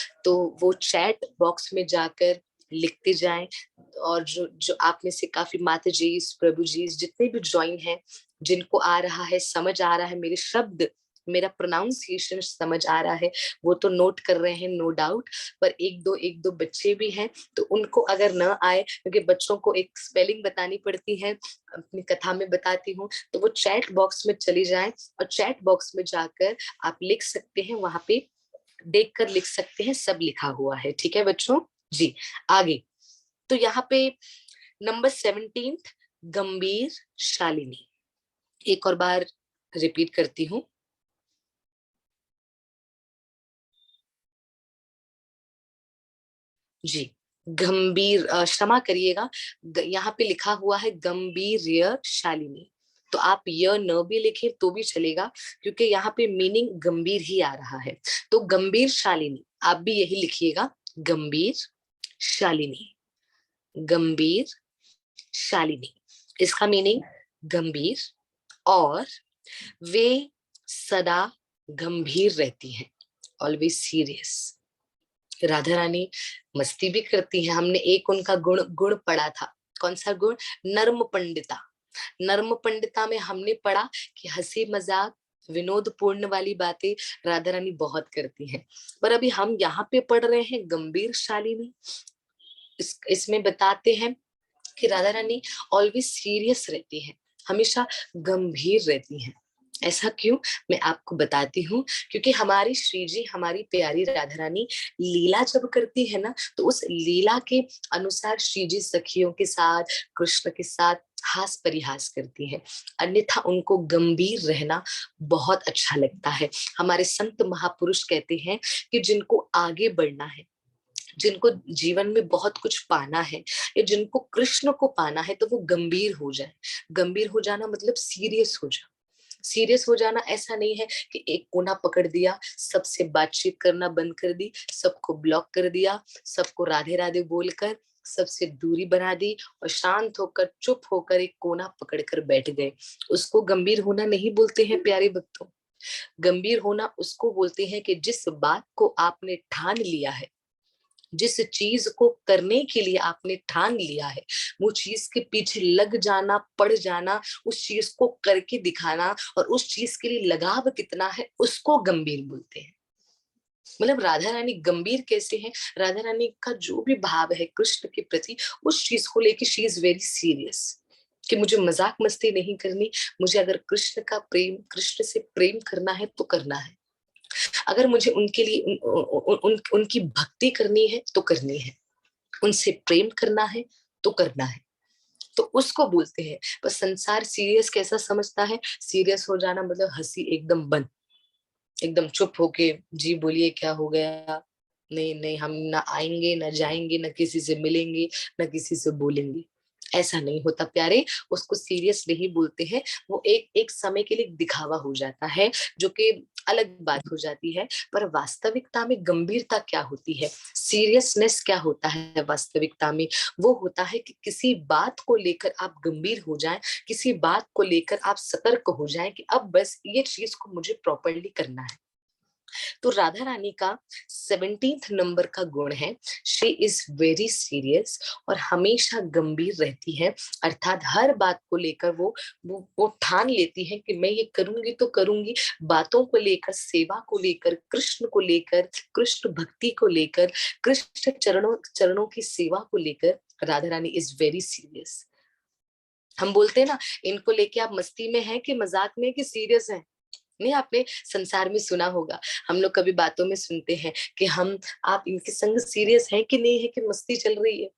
वो चैट बॉक्स में जाकर लिखते जाएं। और जो जो आप में से काफी माता जी, प्रभु जी, जितने भी ज्वाइन हैं, जिनको आ रहा है, समझ आ रहा है, मेरे शब्द, मेरा प्रोनाउंसिएशन समझ आ रहा है, वो तो नोट कर रहे हैं, नो डाउट। पर एक दो बच्चे भी हैं, तो उनको अगर न आए, क्योंकि बच्चों को एक स्पेलिंग बतानी पड़ती है, अपनी कथा में बताती हूँ, तो वो चैट बॉक्स में चली जाएं और चैट बॉक्स में जाकर आप लिख सकते हैं, वहां पे देखकर लिख सकते हैं, सब लिखा हुआ है। ठीक है बच्चों जी, आगे। तो यहाँ पे नंबर 17, गंभीर शालिनी। एक और बार रिपीट करती हूँ, जी, गंभीर, क्षमा करिएगा, यहाँ पे लिखा हुआ है गंभीर शालिनी, तो आप य न भी लिखे तो भी चलेगा, क्योंकि यहाँ पे मीनिंग गंभीर ही आ रहा है। तो गंभीर शालिनी, आप भी यही लिखिएगा, गंभीर शालिनी, गंभीर शालिनी। इसका मीनिंग गंभीर, और वे सदा गंभीर रहती हैं, ऑलवेज सीरियस। राधा रानी मस्ती भी करती हैं। हमने एक उनका गुण गुण पढ़ा था, कौन सा गुण? नर्म पंडिता। नर्म पंडिता में हमने पढ़ा कि हंसी मजाक, विनोद पूर्ण वाली बातें राधा रानी बहुत करती हैं। पर अभी हम यहाँ पे पढ़ रहे हैं गंभीर शालिनी। इसमें बताते हैं कि राधा रानी ऑलवेज सीरियस रहती है, हमेशा गंभीर रहती हैं। ऐसा क्यों? मैं आपको बताती हूँ। क्योंकि हमारी श्री जी, हमारी प्यारी राधा रानी लीला जब करती है ना, तो उस लीला के अनुसार श्री जी सखियों के साथ, कृष्ण के साथ हास परिहास करती है, अन्यथा उनको गंभीर रहना बहुत अच्छा लगता है। हमारे संत महापुरुष कहते हैं कि जिनको आगे बढ़ना है, जिनको जीवन में बहुत कुछ पाना है, या जिनको कृष्ण को पाना है, तो वो गंभीर हो जाए। गंभीर हो जाना मतलब सीरियस हो जाए, सीरियस हो जाना ऐसा नहीं है कि एक कोना पकड़ दिया, सबसे बातचीत करना बंद कर दी, सबको ब्लॉक कर दिया, सबको राधे राधे बोलकर सबसे दूरी बना दी और शांत होकर चुप होकर एक कोना पकड़कर बैठ गए। उसको गंभीर होना नहीं बोलते हैं प्यारे भक्तों। गंभीर होना उसको बोलते हैं कि जिस बात को आपने ठान लिया है, जिस चीज को करने के लिए आपने ठान लिया है, वो चीज के पीछे लग जाना, पड़ जाना, उस चीज को करके दिखाना और उस चीज के लिए लगाव कितना है, उसको गंभीर बोलते हैं। मतलब राधा रानी गंभीर कैसे हैं? राधा रानी का जो भी भाव है कृष्ण के प्रति, उस चीज को लेके शी इज वेरी सीरियस कि मुझे मजाक मस्ती नहीं करनी। मुझे अगर कृष्ण का प्रेम, कृष्ण से प्रेम करना है तो करना है। अगर मुझे उनके लिए उनकी भक्ति करनी है तो करनी है, उनसे प्रेम करना है तो करना है। तो उसको बोलते हैं। बस संसार सीरियस कैसा समझता है? सीरियस हो जाना मतलब हंसी एकदम बंद, एकदम चुप होके जी बोलिए क्या हो गया, नहीं नहीं हम ना आएंगे ना जाएंगे ना किसी से मिलेंगे ना किसी से बोलेंगे। ऐसा नहीं होता प्यारे, उसको सीरियस नहीं बोलते हैं। वो एक एक समय के लिए दिखावा हो जाता है, जो कि अलग बात हो जाती है। पर वास्तविकता में गंभीरता क्या होती है, सीरियसनेस क्या होता है वास्तविकता में? वो होता है कि किसी बात को लेकर आप गंभीर हो जाएं, किसी बात को लेकर आप सतर्क हो जाएं कि अब बस ये चीज को मुझे प्रॉपरली करना है। तो राधा रानी का 17th नंबर का गुण है, शी इज वेरी सीरियस और हमेशा गंभीर रहती है। अर्थात हर बात को लेकर वो ठान लेती है कि मैं ये करूंगी तो करूंगी। बातों को लेकर, सेवा को लेकर, कृष्ण को लेकर, कृष्ण भक्ति को लेकर, कृष्ण चरणों चरणों की सेवा को लेकर Radha Rani is very serious. हम बोलते हैं ना, इनको लेके आप मस्ती में हैं कि मजाक में कि सीरियस हैं। नहीं, आपने संसार में सुना होगा, हम लोग कभी बातों में सुनते हैं कि हम, आप इनके संग सीरियस हैं कि नहीं है, कि मस्ती चल रही है,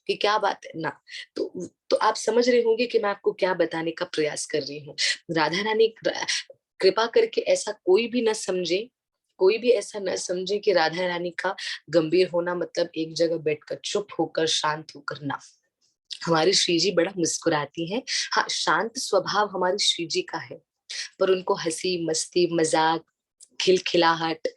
कि क्या बात है ना। तो आप समझ रहे होंगे कि मैं आपको क्या बताने का प्रयास कर रही हूँ। राधा रानी कृपा करके ऐसा कोई भी ना समझे, कोई भी ऐसा न समझे कि राधा रानी का गंभीर होना मतलब एक जगह बैठकर चुप होकर शांत होकर ना। हमारी श्री जी बड़ा मुस्कुराती हैं। हाँ, शांत स्वभाव हमारी श्री जी का है, पर उनको हंसी मस्ती मजाक खिलखिलाहट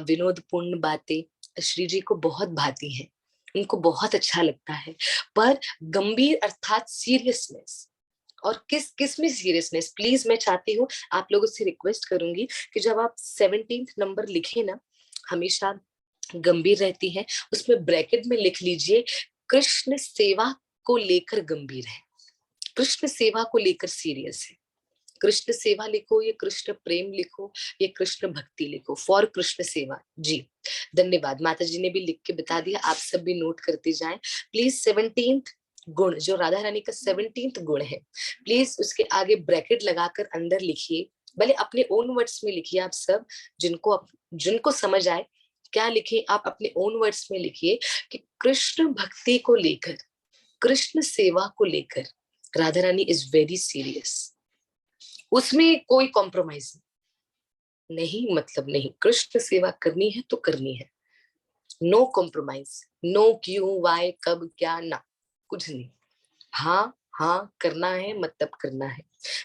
विनोदपूर्ण बातें श्री जी को बहुत भाती हैं, उनको बहुत अच्छा लगता है। पर गंभीर अर्थात सीरियसनेस, और किस किस में सीरियसनेस, प्लीज मैं चाहती हूँ, आप लोगों से रिक्वेस्ट करूंगी कि जब आप 17th नंबर लिखे ना, हमेशा गंभीर रहती है, उसमें ब्रैकेट में लिख लीजिए कृष्ण सेवा को लेकर गंभीर है, कृष्ण सेवा को लेकर सीरियस है। कृष्ण सेवा लिखो, ये कृष्ण प्रेम लिखो, ये कृष्ण भक्ति लिखो, फॉर कृष्ण सेवा। जी धन्यवाद, माता जी ने भी लिख के बता दिया, आप सब भी नोट करते जाएं प्लीज। 17th गुण जो राधा रानी का 17th गुण है, प्लीज उसके आगे ब्रैकेट लगाकर अंदर लिखिए, भले अपने ओन वर्ड्स में लिखिए आप सब, जिनको समझ आए क्या लिखे आप अपने ओन वर्ड्स में लिखिए कि कृष्ण भक्ति को लेकर, कृष्ण सेवा को लेकर Radha Rani is very serious. उसमें कोई कॉम्प्रोमाइज नहीं, मतलब नहीं, कृष्ण सेवा करनी है तो करनी है, नो कॉम्प्रोमाइज, नो क्यों वाई कब क्या ना, कुछ नहीं। हाँ हाँ करना है मतलब करना है।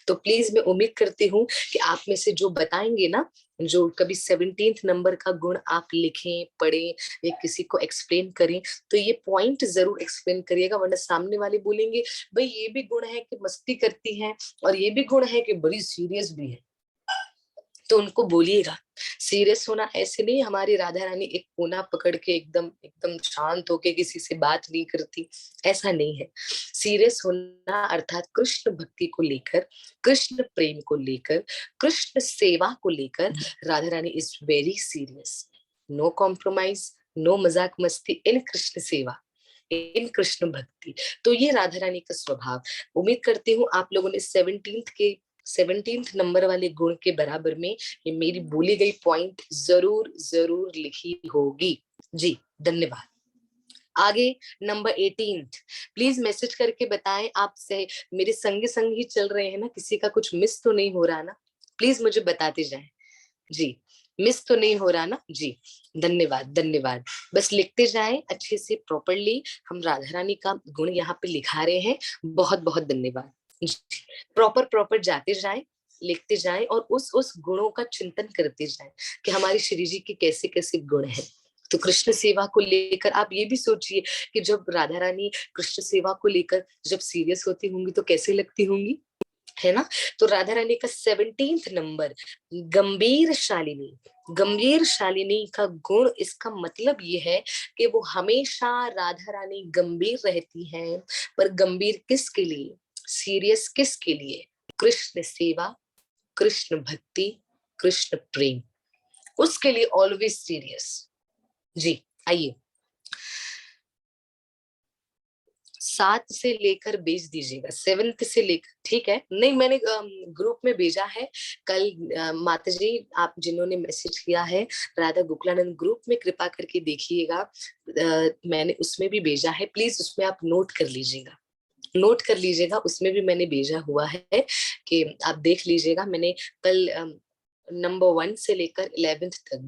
तो प्लीज मैं उम्मीद करती हूँ कि आप में से जो बताएंगे ना, जो कभी 17th नंबर का गुण आप लिखें, पढ़ें या किसी को एक्सप्लेन करें, तो ये पॉइंट जरूर एक्सप्लेन करिएगा, वरना सामने वाले बोलेंगे भाई ये भी गुण है कि मस्ती करती है और ये भी गुण है कि बड़ी सीरियस भी है। तो उनको बोलिएगा सीरियस होना ऐसे नहीं, हमारी राधा रानी एक कोना पकड़ के एकदम एकदम शांत होके किसी से बात नहीं करती, ऐसा नहीं है। सीरियस होना अर्थात कृष्ण भक्ति को लेकर, कृष्ण प्रेम को लेकर, कृष्ण सेवा को लेकर Radha Rani is very serious. No compromise, no मजाक मस्ती इन कृष्ण सेवा, इन कृष्ण भक्ति। तो ये राधा रानी का स्वभाव। उम्मीद करती हूँ आप लोगों ने 17th नंबर वाले गुण के बराबर में ये मेरी बोली गई पॉइंट जरूर जरूर लिखी होगी। जी धन्यवाद। आगे नंबर 18th, प्लीज मैसेज करके बताएं आप से, मेरे संग संग ही चल रहे हैं ना, किसी का कुछ मिस तो नहीं हो रहा ना, प्लीज मुझे बताते जाएं। जी मिस तो नहीं हो रहा ना जी, धन्यवाद धन्यवाद। बस लिखते जाएं अच्छे से प्रॉपरली, हम राधा रानी का गुण यहाँ पे लिखा रहे हैं। बहुत बहुत धन्यवाद। प्रॉपर प्रॉपर जाते जाएं, लिखते जाएं और उस गुणों का चिंतन करते जाएं कि हमारे श्री जी के कैसे कैसे गुण हैं। तो कृष्ण सेवा को लेकर आप ये भी सोचिए कि जब राधा रानी कृष्ण सेवा को लेकर जब सीरियस होती होंगी तो कैसे लगती होंगी, है ना। तो राधा रानी का 17th नंबर गंभीर शालिनी। गंभीर शालिनी का गुण, इसका मतलब ये है कि वो हमेशा राधा रानी गंभीर रहती हैं, पर गंभीर किसके लिए, सीरियस किसके लिए, कृष्ण सेवा, कृष्ण भक्ति, कृष्ण प्रेम, उसके लिए ऑलवेज सीरियस। जी आइए, 7 से लेकर भेज दीजिएगा, 7th से लेकर, ठीक है। नहीं, मैंने ग्रुप में भेजा है कल। माता जी आप जिन्होंने मैसेज किया है राधा गोकुलानंद ग्रुप में, कृपा करके देखिएगा, मैंने उसमें भी भेजा है, प्लीज उसमें आप नोट कर लीजिएगा, नोट कर लीजिएगा, उसमें भी मैंने भेजा हुआ है कि आप देख लीजिएगा। मैंने कल नंबर 1 से लेकर 11th तक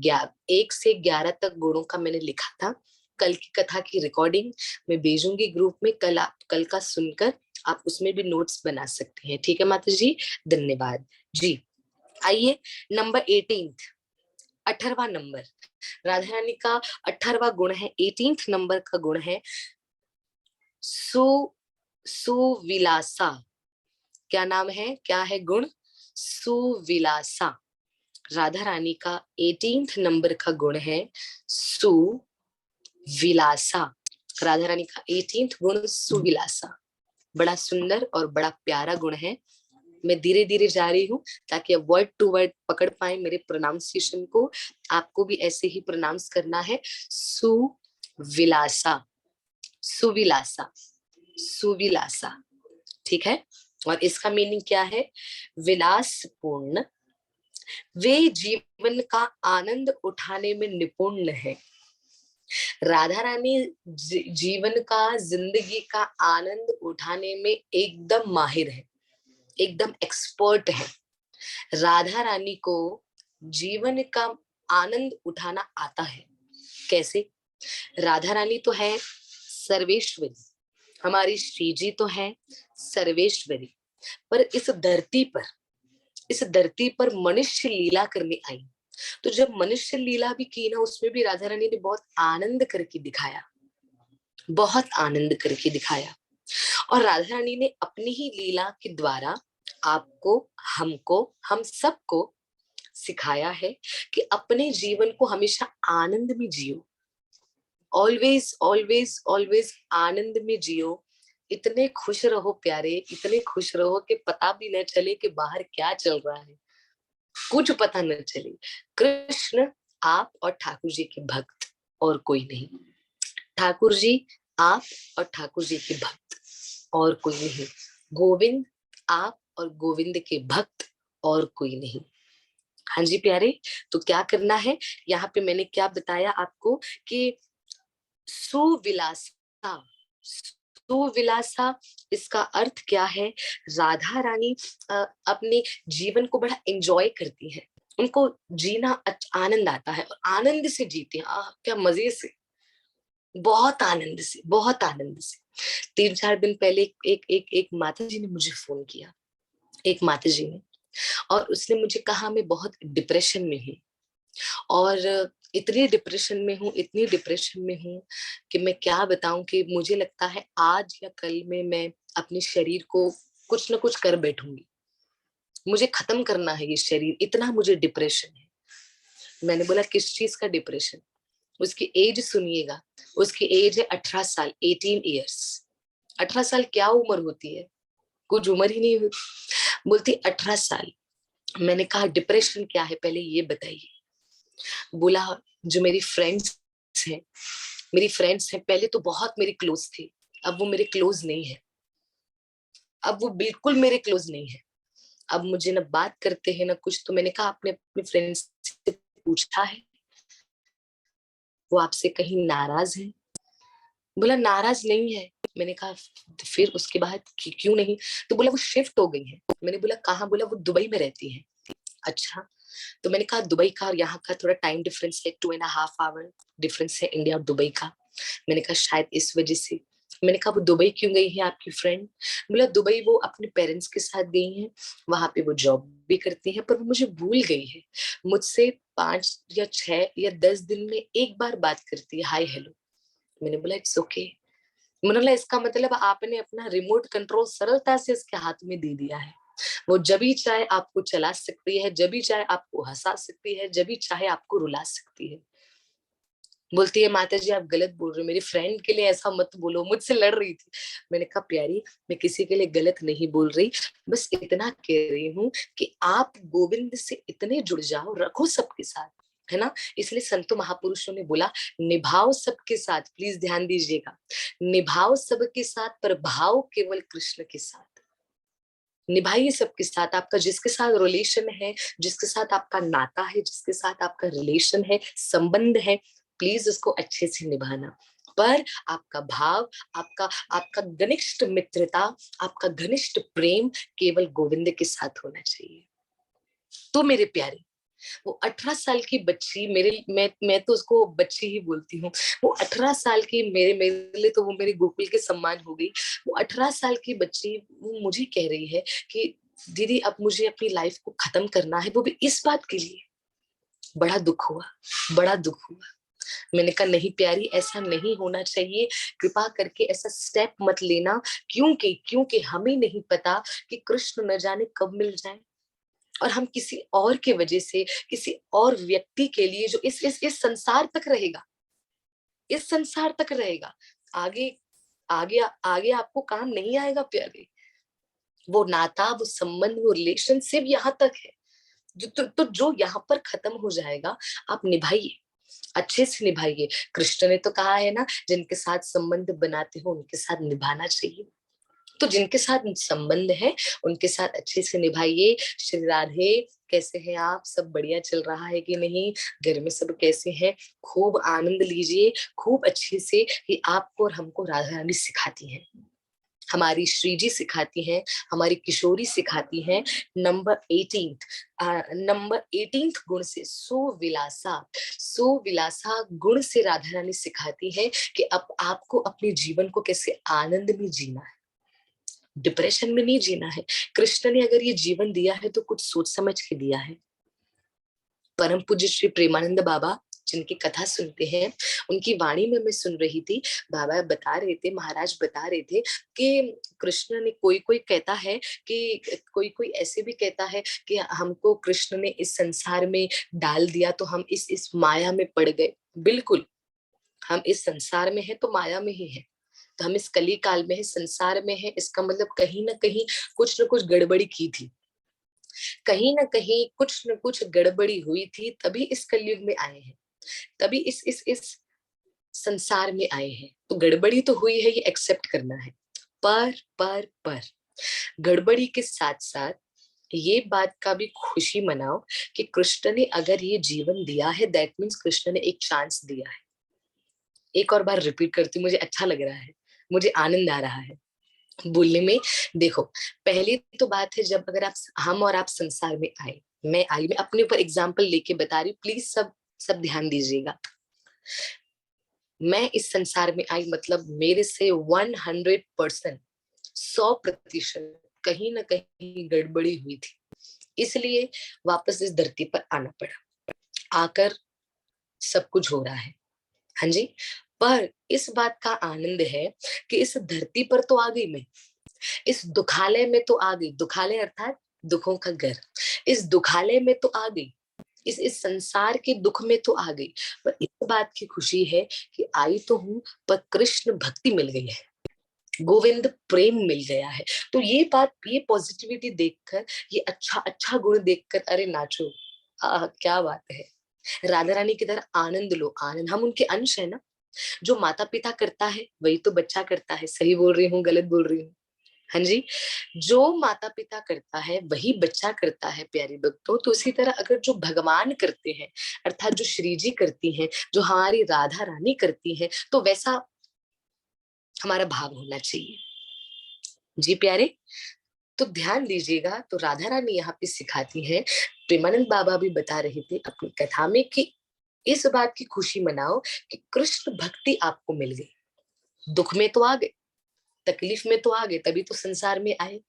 1 से 11 तक गुणों का मैंने लिखा था। कल की कथा की रिकॉर्डिंग मैं भेजूंगी ग्रुप में, कल आप कल का सुनकर आप उसमें भी नोट्स बना सकते हैं, ठीक है माता जी, धन्यवाद जी। आइए नंबर 18, 18वां नंबर, राधा रानी का 18वां गुण है, 18th नंबर का गुण है सु सुविलासा। क्या नाम है, क्या है गुण, सुविलासा। राधा रानी का 18th नंबर का गुण है सुविलासा। राधा रानी का 18th गुण सुविलासा, बड़ा सुंदर और बड़ा प्यारा गुण है। मैं धीरे धीरे जा रही हूँ ताकि आप वर्ड टू वर्ड पकड़ पाए मेरे प्रोनाउंसिएशन को। आपको भी ऐसे ही प्रोनाउंस करना है, सुविलासा, सुविलासा, सुविलासा, ठीक है। और इसका मीनिंग क्या है, विलासपूर्ण, वे जीवन का आनंद उठाने में निपुण है। राधा रानी जीवन का, जिंदगी का आनंद उठाने में एकदम माहिर है, एकदम एक्सपर्ट है। राधा रानी को जीवन का आनंद उठाना आता है। कैसे, राधा रानी तो है सर्वेश्वरी, हमारी श्री जी तो है सर्वेश्वरी, पर इस धरती पर मनुष्य लीला करने आई। तो जब मनुष्य लीला भी की ना, उसमें भी राधा रानी ने बहुत आनंद करके दिखाया, बहुत आनंद करके दिखाया। और राधा रानी ने अपनी ही लीला के द्वारा आपको, हमको, हम सबको सिखाया है कि अपने जीवन को हमेशा आनंद में जियो, ऑलवेज ऑलवेज ऑलवेज आनंद में जियो। इतने खुश रहो प्यारे, इतने खुश रहो कि पता भी न चले कि बाहर क्या चल रहा है, कुछ पता न चले। कृष्ण आप और ठाकुर जी के भक्त, और कोई नहीं। ठाकुर जी आप और ठाकुर जी के भक्त, और कोई नहीं। गोविंद आप और गोविंद के भक्त, और कोई नहीं। हाँ जी प्यारे, तो क्या करना है, यहाँ पे मैंने क्या बताया आपको कि सुविलासा, सुविलासा, इसका अर्थ क्या है, राधा रानी अपने जीवन को बड़ा एंजॉय करती है, उनको जीना आनंद आता है, और आनंद से जीते हैं, क्या मजे से, बहुत आनंद से, बहुत आनंद से। 3-4 दिन पहले एक माता जी ने मुझे फोन किया, एक माता जी ने, और उसने मुझे कहा मैं बहुत डिप्रेशन में हूँ, और इतनी डिप्रेशन में हूँ, इतनी डिप्रेशन में हूँ कि मैं क्या बताऊं, कि मुझे लगता है आज या कल में मैं अपने शरीर को कुछ ना कुछ कर बैठूंगी, मुझे खत्म करना है ये शरीर, इतना मुझे डिप्रेशन है। मैंने बोला किस चीज का डिप्रेशन, उसकी एज सुनिएगा, उसकी एज है 18 साल, 18 ईयर्स। 18 साल क्या उम्र होती है, कुछ उम्र ही नहीं होती। बोलती 18 साल। मैंने कहा डिप्रेशन क्या है पहले ये बताइए। बोला जो मेरी फ्रेंड्स हैं, मेरी फ्रेंड्स हैं, पहले तो बहुत मेरी क्लोज थी, अब वो मेरे क्लोज नहीं है, अब वो बिल्कुल मेरे क्लोज नहीं है, अब मुझे ना बात करते हैं ना कुछ। तो मैंने कहा आपने अपनी फ्रेंड्स से पूछा है, वो आपसे कहीं नाराज है? बोला नाराज नहीं है। मैंने कहा फिर उसके बाद क्यों नहीं? तो बोला वो शिफ्ट हो गई है। मैंने बोला कहाँ? बोला वो दुबई में रहती है। अच्छा, तो मैंने कहा दुबई का और यहाँ का थोड़ा टाइम डिफरेंस है, 2.5 आवर डिफरेंस है इंडिया और दुबई का। मैंने कहा शायद इस वजह से। मैंने कहा वो दुबई क्यों गई है आपकी फ्रेंड? बोला दुबई वो अपने पेरेंट्स के साथ गई हैं, वहां पे वो जॉब भी करती हैं, पर वो मुझे भूल गई है। मुझसे 5 या 6 या 10 दिन में एक बार बात करती है, हाय हेलो। मैंने बोला इट्स ओके। मैंने बोला इसका मतलब आपने अपना रिमोट कंट्रोल सरलता से इसके हाथ में दे दिया है। वो जब भी चाहे आपको चला सकती है, जब भी चाहे आपको हंसा सकती है, जब भी चाहे आपको रुला सकती है। बोलती है माता जी आप गलत बोल रहे हो, मेरी फ्रेंड के लिए ऐसा मत बोलो, मुझसे लड़ रही थी। मैंने कहा प्यारी मैं किसी के लिए गलत नहीं बोल रही, बस इतना कह रही हूँ कि आप गोविंद से इतने जुड़ जाओ, रखो सबके साथ, है ना। इसलिए संतो महापुरुषों ने बोला निभाओ सबके साथ, प्लीज ध्यान दीजिएगा, निभाओ सबके साथ पर भाव केवल कृष्ण के साथ। निभाइए सबके साथ, आपका जिसके साथ रिलेशन है, जिसके साथ आपका नाता है, जिसके साथ आपका रिलेशन है, संबंध है, प्लीज उसको अच्छे से निभाना। पर आपका भाव, आपका आपका घनिष्ठ मित्रता, आपका घनिष्ठ प्रेम केवल गोविंद के साथ होना चाहिए। तो मेरे प्यारे, वो 18 साल की बच्ची, मेरे मैं तो उसको बच्ची ही बोलती हूँ। वो 18 साल की, मेरे मेरे लिए तो वो मेरी गोकुल के सम्मान हो गई। वो 18 साल की बच्ची वो मुझे कह रही है कि दीदी अब मुझे अपनी लाइफ को खत्म करना है, वो भी इस बात के लिए। बड़ा दुख हुआ, बड़ा दुख हुआ। मैंने कहा नहीं प्यारी, ऐसा नहीं होना चाहिए, कृपा करके ऐसा स्टेप मत लेना, क्योंकि क्योंकि हमें नहीं पता कि कृष्ण न जाने कब मिल जाए, और हम किसी और के वजह से, किसी और व्यक्ति के लिए जो इस संसार तक रहेगा, इस संसार तक रहेगा, आगे आगे आगे आपको काम नहीं आएगा प्यारे। वो नाता, वो संबंध, वो रिलेशनशिप यहाँ तक है, तो जो यहाँ पर खत्म हो जाएगा, आप निभाइए, अच्छे से निभाइए। कृष्ण ने तो कहा है ना, जिनके साथ संबंध बनाते हो उनके साथ निभाना चाहिए। तो जिनके साथ संबंध है उनके साथ अच्छे से निभाइए। श्री राधे, कैसे हैं आप? सब बढ़िया चल रहा है कि नहीं? घर में सब कैसे हैं? खूब आनंद लीजिए, खूब अच्छे से। कि आपको और हमको राधा रानी सिखाती हैं, हमारी श्री जी सिखाती हैं, हमारी किशोरी सिखाती हैं। नंबर 18 गुण से सुविलासा, सुविलासा गुण से राधा रानी सिखाती है कि अब आपको अपने जीवन को कैसे आनंद में जीना है, डिप्रेशन में नहीं जीना है। कृष्ण ने अगर ये जीवन दिया है तो कुछ सोच समझ के दिया है। परम पूज्य श्री प्रेमानंद बाबा जिनकी कथा सुनते हैं, उनकी वाणी में मैं सुन रही थी, बाबा बता रहे थे, महाराज बता रहे थे कि कृष्ण ने, कोई कोई कहता है कि, कोई कोई ऐसे भी कहता है कि हमको कृष्ण ने इस संसार में डाल दिया तो हम इस माया में पड़ गए। बिल्कुल, हम इस संसार में हैं तो माया में ही है, तो हम इस कली काल में है, संसार में है, इसका मतलब कहीं ना कहीं कुछ न कुछ गड़बड़ी की थी, कहीं ना कहीं कुछ न कुछ गड़बड़ी हुई थी, तभी इस कलयुग में आए हैं, तभी इस संसार में आए हैं। तो गड़बड़ी तो हुई है, ये एक्सेप्ट करना है। पर गड़बड़ी के साथ साथ ये बात का भी खुशी मनाओ कि कृष्ण ने अगर ये जीवन दिया है, दैट मीन्स कृष्ण ने एक चांस दिया है। एक और बार रिपीट करती हूँ, मुझे अच्छा लग रहा है, मुझे आनंद आ रहा है बोलने में। देखो, पहली तो बात है, जब अगर आप, हम और आप संसार में आए, मैं अपने ऊपर एग्जाम्पल लेके बता रही हूँ, प्लीज सब सब ध्यान दीजिएगा। मैं इस संसार में आई मतलब मेरे से 100%, 100% कहीं ना कहीं गड़बड़ी हुई थी, इसलिए वापस इस धरती पर आना पड़ा। आकर सब कुछ हो रहा है, हाँ जी। पर इस बात का आनंद है कि इस धरती पर तो आ गई मैं, इस दुखालय में तो आ गई, दुखालय अर्थात दुखों का घर, इस दुखालय में तो आ गई, इस संसार के दुख में तो आ गई। पर इस बात की खुशी है कि आई तो हूं, पर कृष्ण भक्ति मिल गई है, गोविंद प्रेम मिल गया है। तो ये बात, ये पॉजिटिविटी देखकर, ये अच्छा अच्छा गुण देखकर, अरे नाचो, क्या बात है। राधा रानी की तरह आनंद लो, आनंद, हम उनके अंश है ना। जो माता पिता करता है वही तो बच्चा करता है, सही बोल रही हूँ गलत बोल रही हूँ? हाँ जी, जो माता पिता करता है वही बच्चा करता है प्यारे भक्तों। तो इसी तरह अगर जो भगवान करते हैं, अर्थात जो श्री जी करती हैं, जो हमारी राधा रानी करती हैं, तो वैसा हमारा भाव होना चाहिए। जी प्यारे, तो ध्यान दीजिएगा, तो राधा रानी यहाँ पे सिखाती है, प्रेमानंद बाबा भी बता रहे थे अपनी कथा में कि इस बात की खुशी मनाओ कि कृष्ण भक्ति आपको मिल गई, दुख में तो आ गए, तकलीफ में तो आ गए, तभी तो संसार में आए।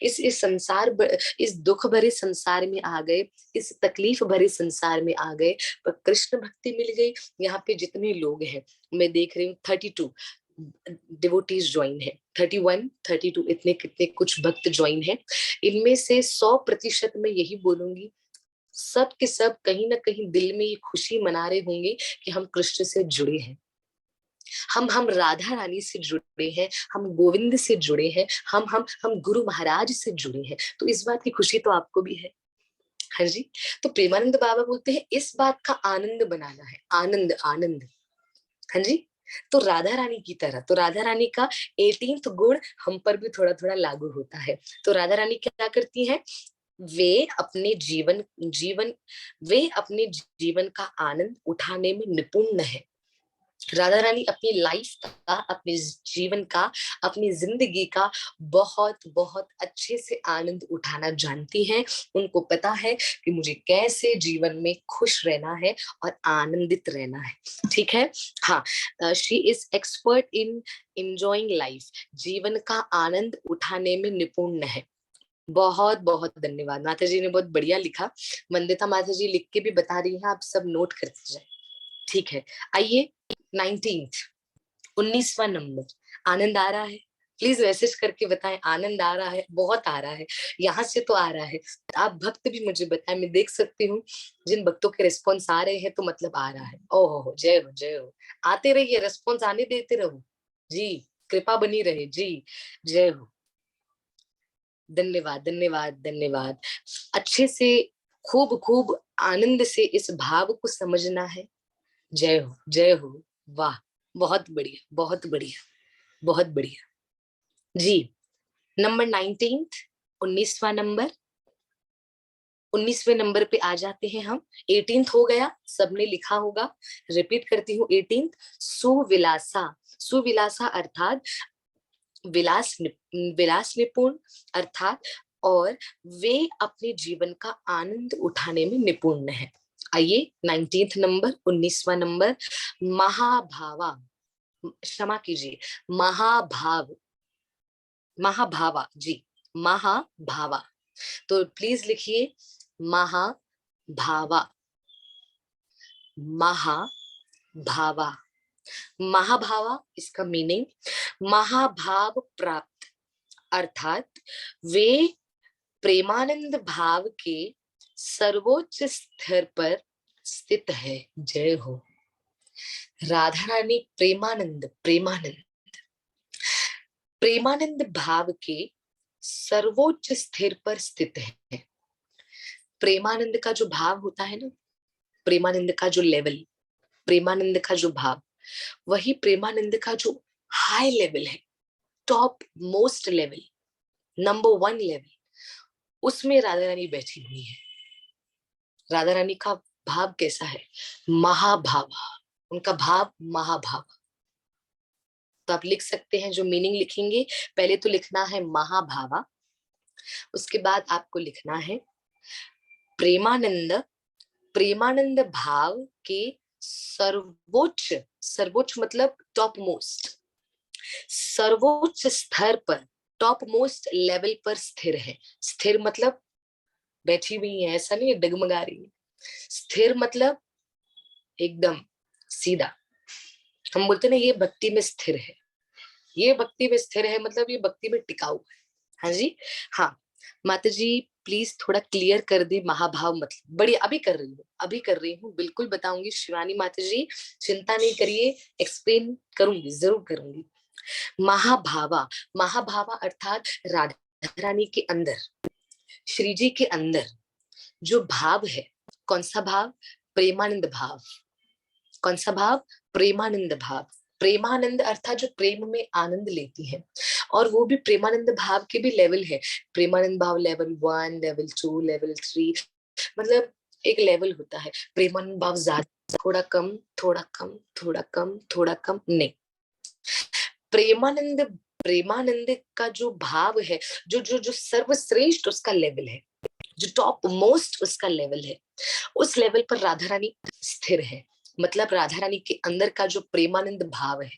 इस दुख भरे संसार में आ गए, इस तकलीफ भरे संसार में आ गए, पर कृष्ण भक्ति मिल गई। यहाँ पे जितने लोग हैं, मैं देख रही हूँ 32 डिवोटीज ज्वाइन है, 31 32 इतने कितने कुछ भक्त ज्वाइन है। इनमें से 100% मैं यही बोलूंगी, सब के सब कहीं ना कहीं दिल में ये खुशी मना रहे होंगे कि हम कृष्ण से जुड़े हैं, हम राधा रानी से जुड़े हैं, हम गोविंद से जुड़े हैं, हम गुरु महाराज से जुड़े हैं। तो इस बात की खुशी तो आपको भी है। हाँ जी। तो प्रेमानंद बाबा बोलते हैं इस बात का आनंद बनाना है, आनंद आनंद। हाँ जी। तो राधा रानी की तरह, तो राधा रानी का 18th गुण हम पर भी थोड़ा थोड़ा लागू होता है। तो राधा रानी क्या करती हैं, वे अपने जीवन जीवन वे अपने जीवन का आनंद उठाने में निपुण है। राधा रानी अपनी लाइफ का, अपने जीवन का, अपनी जिंदगी का बहुत बहुत अच्छे से आनंद उठाना जानती हैं। उनको पता है कि मुझे कैसे जीवन में खुश रहना है और आनंदित रहना है। ठीक है। हाँ, she is expert in enjoying life, जीवन का आनंद उठाने में निपुण है। बहुत बहुत धन्यवाद, माता जी ने बहुत बढ़िया लिखा। वंदिता माता जी लिख के भी बता रही है, आप सब नोट करते जाए। ठीक है, आइए 19th 19वां नंबर, आनंद आ रहा है? प्लीज मैसेज करके बताएं, आनंद आ रहा है? बहुत आ रहा है, यहाँ से तो आ रहा है। आप भक्त भी मुझे बताएं, मैं देख सकती हूँ जिन भक्तों के रिस्पॉन्स आ रहे हैं तो मतलब आ रहा है। ओहो हो, जय हो जय हो, आते रहिए, रिस्पॉन्स आने देते रहो जी, कृपा बनी रहे जी, जय हो। धन्यवाद धन्यवाद धन्यवाद। अच्छे से खूब खूब आनंद से इस भाव को समझना है। जय हो जय हो, वाह, बहुत बढ़िया बहुत बढ़िया बहुत बढ़िया जी। नंबर 19th, 19वां नंबर, 19वें नंबर पे आ जाते हैं हम। 18th हो गया, सबने लिखा होगा, रिपीट करती हूँ। 18th, सुविलासा। सुविलासा अर्थात विलास निपुण अर्थात, और वे अपने जीवन का आनंद उठाने में निपुण है। आइए 19th नंबर, 19वां नंबर, महाभावा, क्षमा कीजिए, महाभाव, महाभावा जी, महाभावा। तो प्लीज लिखिए महाभावा, महाभावा। महाभावा, इसका मीनिंग महाभाव प्राप्त, अर्थात वे प्रेमानंद भाव के सर्वोच्च स्तर पर स्थित है। जय हो। राधा रानी प्रेमानंद, प्रेमानंद, प्रेमानंद भाव के सर्वोच्च स्थिर पर स्थित है। प्रेमानंद का जो भाव होता है ना, प्रेमानंद का जो लेवल, प्रेमानंद का जो भाव, वही प्रेमानंद का जो हाई लेवल है, top most level, number 1 level, उसमें राधा रानी बैठी हुई है। राधा रानी का भाव कैसा है? महाभावा, उनका भाव महाभाव। तो आप लिख सकते हैं, जो मीनिंग लिखेंगे, पहले तो लिखना है महाभावा, उसके बाद आपको लिखना है प्रेमानंद, प्रेमानंद भाव के सर्वोच्च, सर्वोच्च मतलब टॉप मोस्ट, सर्वोच्च स्तर पर, टॉप मोस्ट लेवल पर स्थिर है। स्थिर मतलब बैठी हुई है, ऐसा नहीं है डगमगा रही है। स्थिर मतलब एकदम सीधा। हम बोलते ना ये भक्ति में स्थिर है, ये भक्ति में स्थिर है मतलब ये भक्ति में टिका हुआ है। हाँ जी। हाँ, माता जी प्लीज थोड़ा क्लियर कर दे महाभाव मतलब। बढ़िया, अभी कर रही हूँ, अभी कर रही हूँ, बिल्कुल बताऊंगी शिवानी माता जी, चिंता नहीं करिए, एक्सप्लेन करूंगी, जरूर करूंगी। महाभावा, महाभावा अर्थात राधा रानी के अंदर, श्री जी के अंदर जो भाव है, कौन सा भाव? प्रेमानंद भाव। कौन सा भाव? प्रेमानंद भाव। प्रेमानंद अर्थात जो प्रेम में आनंद लेती है, और वो भी प्रेमानंद भाव के भी लेवल है। प्रेमानंद भाव लेवल 1, लेवल 2, लेवल 3, मतलब एक लेवल होता है। प्रेमानंद भाव ज्यादा, थोड़ा कम, थोड़ा कम, थोड़ा कम, थोड़ा कम नहीं। प्रेमानंद, प्रेमानंद का जो भाव है, जो जो जो सर्वश्रेष्ठ उसका लेवल है, जो टॉप मोस्ट उसका लेवल है, उस लेवल पर राधा रानी स्थिर है। मतलब राधा रानी के अंदर का जो प्रेमानंद भाव है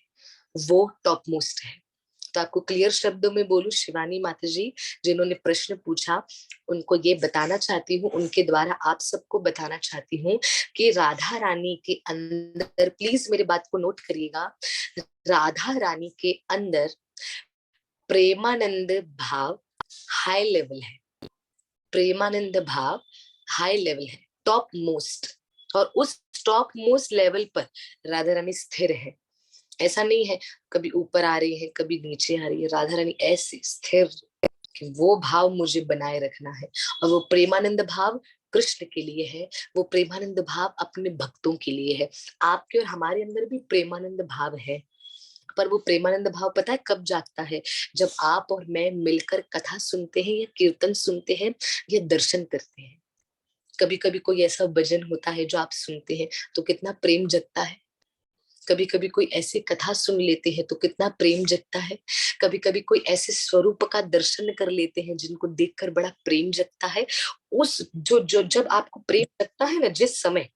वो टॉप मोस्ट है। तो आपको क्लियर शब्दों में बोलूं, शिवानी माता जी जिन्होंने प्रश्न पूछा, उनको ये बताना चाहती हूँ, उनके द्वारा आप सबको बताना चाहती हूँ कि राधा रानी के अंदर, प्लीज मेरी बात को नोट करिएगा, राधा रानी के अंदर प्रेमानंद भाव हाई लेवल है। प्रेमानंद भाव हाई लेवल है, टॉप मोस्ट। और उस टॉप मोस्ट लेवल पर राधा रानी स्थिर है। ऐसा नहीं है कभी ऊपर आ रही है कभी नीचे आ रही है, राधा रानी ऐसी स्थिर कि वो भाव मुझे बनाए रखना है। और वो प्रेमानंद भाव कृष्ण के लिए है, वो प्रेमानंद भाव अपने भक्तों के लिए है। आपके और हमारे अंदर भी प्रेमानंद भाव है, पर वो प्रेमानंद भाव पता है कब जागता है? जब आप और मैं मिलकर कथा सुनते हैं या कीर्तन सुनते हैं या दर्शन करते हैं। कभी कभी कोई ऐसा भजन होता है जो आप सुनते हैं तो कितना प्रेम जगता है। कभी कभी कोई ऐसी कथा सुन लेते हैं तो कितना प्रेम जगता है। कभी कभी कोई ऐसे स्वरूप का दर्शन कर लेते हैं जिनको देखकर बड़ा प्रेम जगता है। उस जो जो जब आपको प्रेम जगता है ना, जिस समय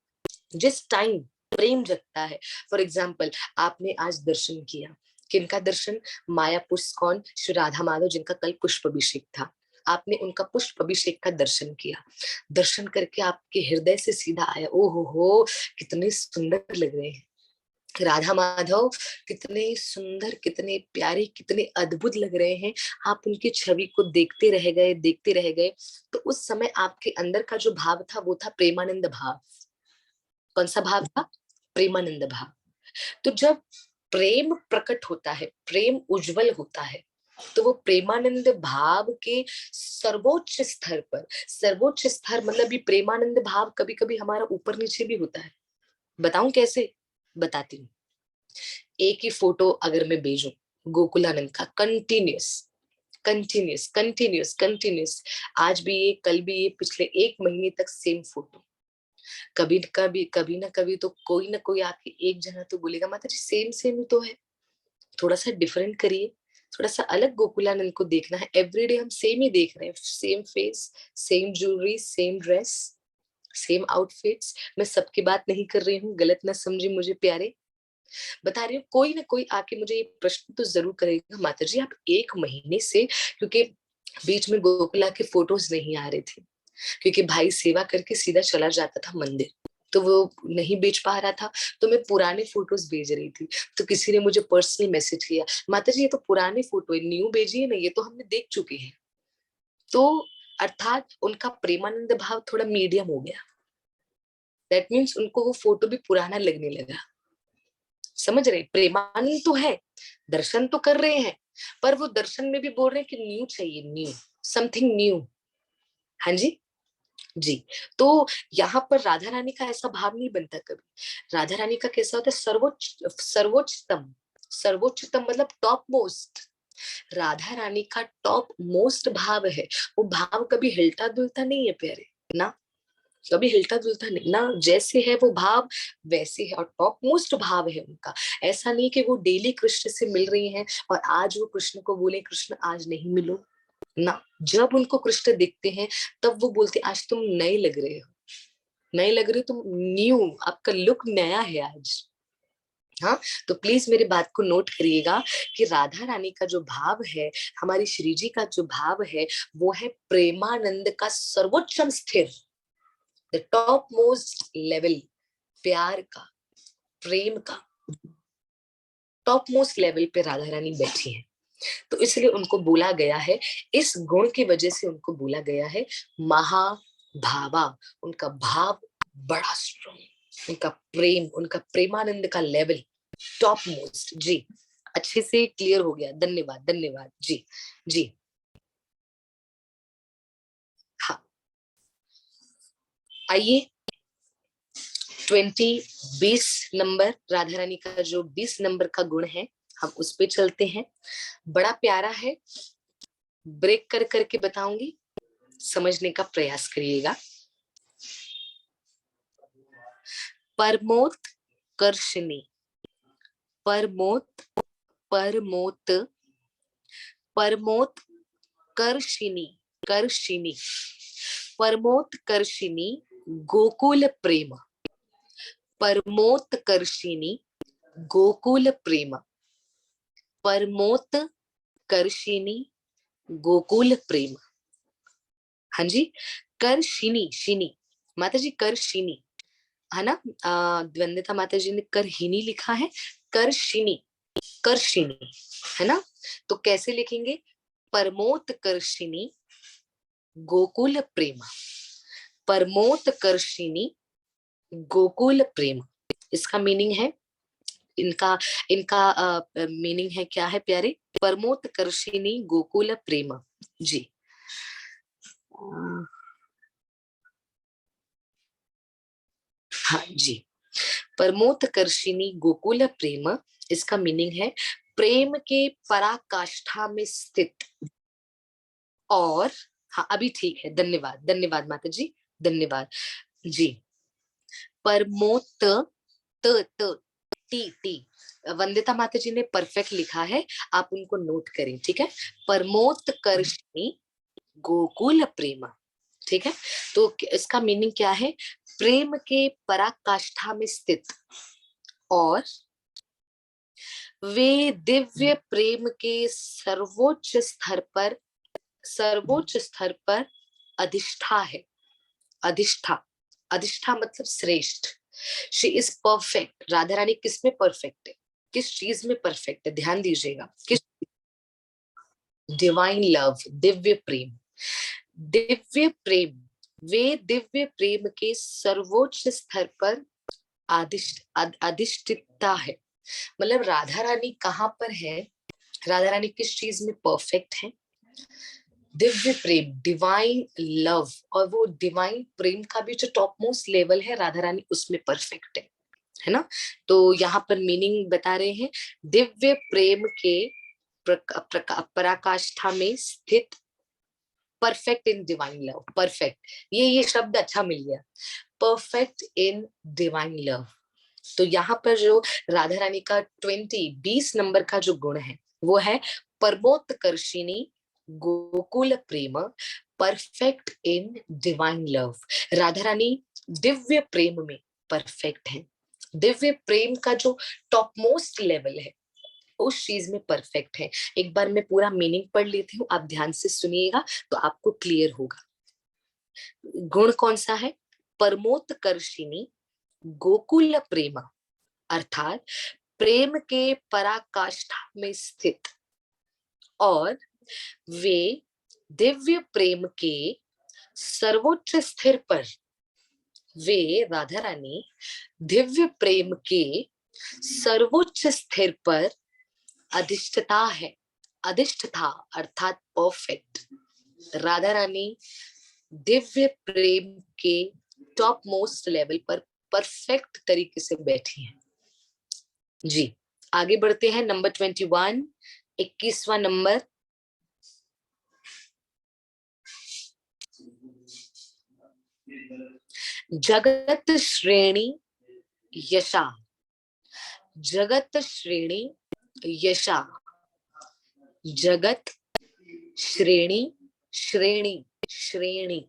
जिस टाइम प्रेम जगता है, फॉर एग्जाम्पल आपने आज दर्शन किया, किनका दर्शन? माया पुष्कौन श्री राधा माधव जिनका कल पुष्प अभिषेक था। आपने उनका पुष्प अभिषेक का दर्शन किया, दर्शन करके आपके हृदय से सीधा आया, ओ हो कितने सुंदर लग रहे हैं राधा माधव, कितने सुंदर, कितने प्यारे, कितने अद्भुत लग रहे हैं। आप उनकी छवि को देखते रह गए, देखते रह गए। तो उस समय आपके अंदर का जो भाव था वो था प्रेमानंद भाव। कौन सा भाव था? प्रेमानंद भाव। तो जब प्रेम प्रकट होता है, प्रेम उज्जवल होता है, तो वो प्रेमानंद भाव के सर्वोच्च स्तर पर, सर्वोच्च स्तर मतलब ये प्रेमानंद भाव कभी कभी हमारा ऊपर नीचे भी होता है। बताऊं कैसे? बताती हूँ। एक ही फोटो अगर मैं भेजूं गोकुलानंद का, कंटिन्यूस कंटिन्यूस कंटिन्यूस कंटिन्यूस, आज भी ये, कल भी ये, पिछले एक महीने तक सेम फोटो, कभी कभी कभी ना कभी तो कोई ना कोई आके एक जना तो बोलेगा माता जी सेम सेम ही तो है, थोड़ा सा डिफरेंट करिए, थोड़ा सा अलग गोकुलानंद को देखना है। एवरीडे हम सेम ही देख रहे हैं, same face, same jewellery, same dress, same outfits. मैं सबकी बात नहीं कर रही हूँ, गलत ना समझे मुझे प्यारे, बता रही हूँ। कोई ना कोई आके मुझे ये प्रश्न तो जरूर करेगा, माता जी आप एक महीने से, क्योंकि बीच में गोकुला के फोटोज नहीं आ रहे थे, क्योंकि भाई सेवा करके सीधा चला जाता था मंदिर, तो वो नहीं बेच पा रहा था, तो मैं पुराने फोटोज भेज रही थी। तो किसी ने मुझे पर्सनली मैसेज किया, माता जी ये तो पुराने फोटो है, न्यू भेजिए ना, ये तो हमने देख चुके हैं। तो अर्थात उनका प्रेमानंद भाव थोड़ा मीडियम हो गया। दैट मीन्स उनको वो फोटो भी पुराना लगने लगा। समझ रहे? प्रेमानंद तो है, दर्शन तो कर रहे हैं, पर वो दर्शन में भी बोल रहे हैं कि न्यू चाहिए, न्यू, समथिंग न्यू। हाँ जी, जी। तो यहाँ पर राधा रानी का ऐसा भाव नहीं बनता कभी। राधा रानी का कैसा होता है? सर्वोच्च, सर्वोच्चतम, सर्वोच्चतम मतलब टॉप मोस्ट। राधा रानी का टॉप मोस्ट भाव है। वो भाव कभी हिलता डुलता नहीं है प्यारे, ना कभी हिलता जुलता नहीं ना, जैसे है वो भाव वैसे है, और टॉप मोस्ट भाव है उनका। ऐसा नहीं कि वो डेली कृष्ण से मिल रही हैं और आज वो कृष्ण को बोले कृष्ण आज नहीं मिलो, ना। जब उनको कृष्ण दिखते हैं तब वो बोलते आज तुम नए लग रहे हो, नए लग रहे हो तुम, न्यू, आपका लुक नया है आज। हाँ, तो प्लीज मेरी बात को नोट करिएगा कि राधा रानी का जो भाव है, हमारी श्री जी का जो भाव है, वो है प्रेमानंद का सर्वोच्चम स्थिर, द टॉप मोस्ट लेवल, प्यार का, प्रेम का टॉप मोस्ट लेवल पे राधा रानी बैठी है। तो इसलिए उनको बोला गया है, इस गुण की वजह से उनको बोला गया है महाभावा। उनका भाव बड़ा स्ट्रॉन्ग, उनका प्रेम, उनका प्रेमानंद का लेवल टॉप मोस्ट। जी, अच्छे से क्लियर हो गया, धन्यवाद धन्यवाद जी। जी हाँ, आइए 20 राधा रानी का जो 20 का गुण है, हम उस पे चलते हैं। बड़ा प्यारा है, ब्रेक कर करके बताऊंगी, समझने का प्रयास करिएगा। परमोत कर्षणी, परमोत, परमोत, परमोत कर्षिणी, कर्षिणी, परमोत कर्षिणी, गोकुल प्रेम, परमोत कर्षिणी, गोकुल प्रेम, परमोत करशिनी गोकुल प्रेम। हाँ जी, करशिनी, शिनी माता जी, करशिनी है ना। द्वंद्वता माता जी ने करहिनी लिखा है, करशिनी, करशिनी है ना। तो कैसे लिखेंगे, परमोत कर्षिणी गोकुल प्रेम, परमोत कर्षिणी गोकुल प्रेम। इसका मीनिंग है, इनका इनका मीनिंग है क्या है प्यारे, परमोत कर्षिणी गोकुल प्रेम जी। हाँ जी, परमोत कर्षिणी गोकुल प्रेम, इसका मीनिंग है प्रेम के पराकाष्ठा में स्थित। और हाँ अभी ठीक है, धन्यवाद धन्यवाद माता जी, धन्यवाद जी। परमोत त त टी टी, वंदिता माता जी ने परफेक्ट लिखा है, आप उनको नोट करें, ठीक है। परमोत कर्षिणी गोकुल प्रेम, ठीक है। तो इसका मीनिंग क्या है, प्रेम के पराकाष्ठा में स्थित और वे दिव्य प्रेम के सर्वोच्च स्तर पर, सर्वोच्च स्तर पर अधिष्ठा है। अधिष्ठा, अधिष्ठा मतलब श्रेष्ठ। She is perfect, Radha Rani किस में परफेक्ट है, किस चीज में परफेक्ट है, ध्यान दीजिएगा, किस, डिवाइन लव, दिव्य प्रेम, दिव्य प्रेम, वे दिव्य प्रेम के सर्वोच्च स्तर पर अधिष्ठिता है। मतलब राधा रानी कहाँ पर है, राधा रानी किस चीज में परफेक्ट है, दिव्य प्रेम, डिवाइन लव, और वो डिवाइन प्रेम का भी जो टॉप मोस्ट लेवल है राधा रानी उसमें परफेक्ट है ना। तो यहाँ पर मीनिंग बता रहे हैं, दिव्य प्रेम के पराकाष्ठा में स्थित, perfect in divine love, perfect, ये शब्द अच्छा मिल गया, परफेक्ट इन डिवाइन लव। तो यहाँ पर जो राधा रानी का 20 नंबर का जो गुण है वो है परमोत्कर्षिणी गोकुल प्रेम, perfect in divine love. Radha Rani दिव्य प्रेम में परफेक्ट है, दिव्य प्रेम का जो टॉप मोस्ट लेवल है उस चीज में परफेक्ट है। एक बार मैं पूरा मीनिंग पढ़ लेती हूँ, आप ध्यान से सुनिएगा तो आपको क्लियर होगा। गुण कौन सा है, परमोत्कर्षिणी गोकुल प्रेम, अर्थात प्रेम के पराकाष्ठा में स्थित और वे दिव्य प्रेम के सर्वोच्च स्थिर पर, वे राधा रानी दिव्य प्रेम के सर्वोच्च स्थिर पर अधिष्ठता है, अधिष्ठता अर्थात परफेक्ट, राधा रानी दिव्य प्रेम के टॉप मोस्ट लेवल पर परफेक्ट तरीके से बैठी हैं जी। आगे बढ़ते हैं, नंबर 21, 21वां नंबर, जगत श्रेणी यशा, जगत श्रेणी यशा, जगत श्रेणी, श्रेणी, श्रेणी,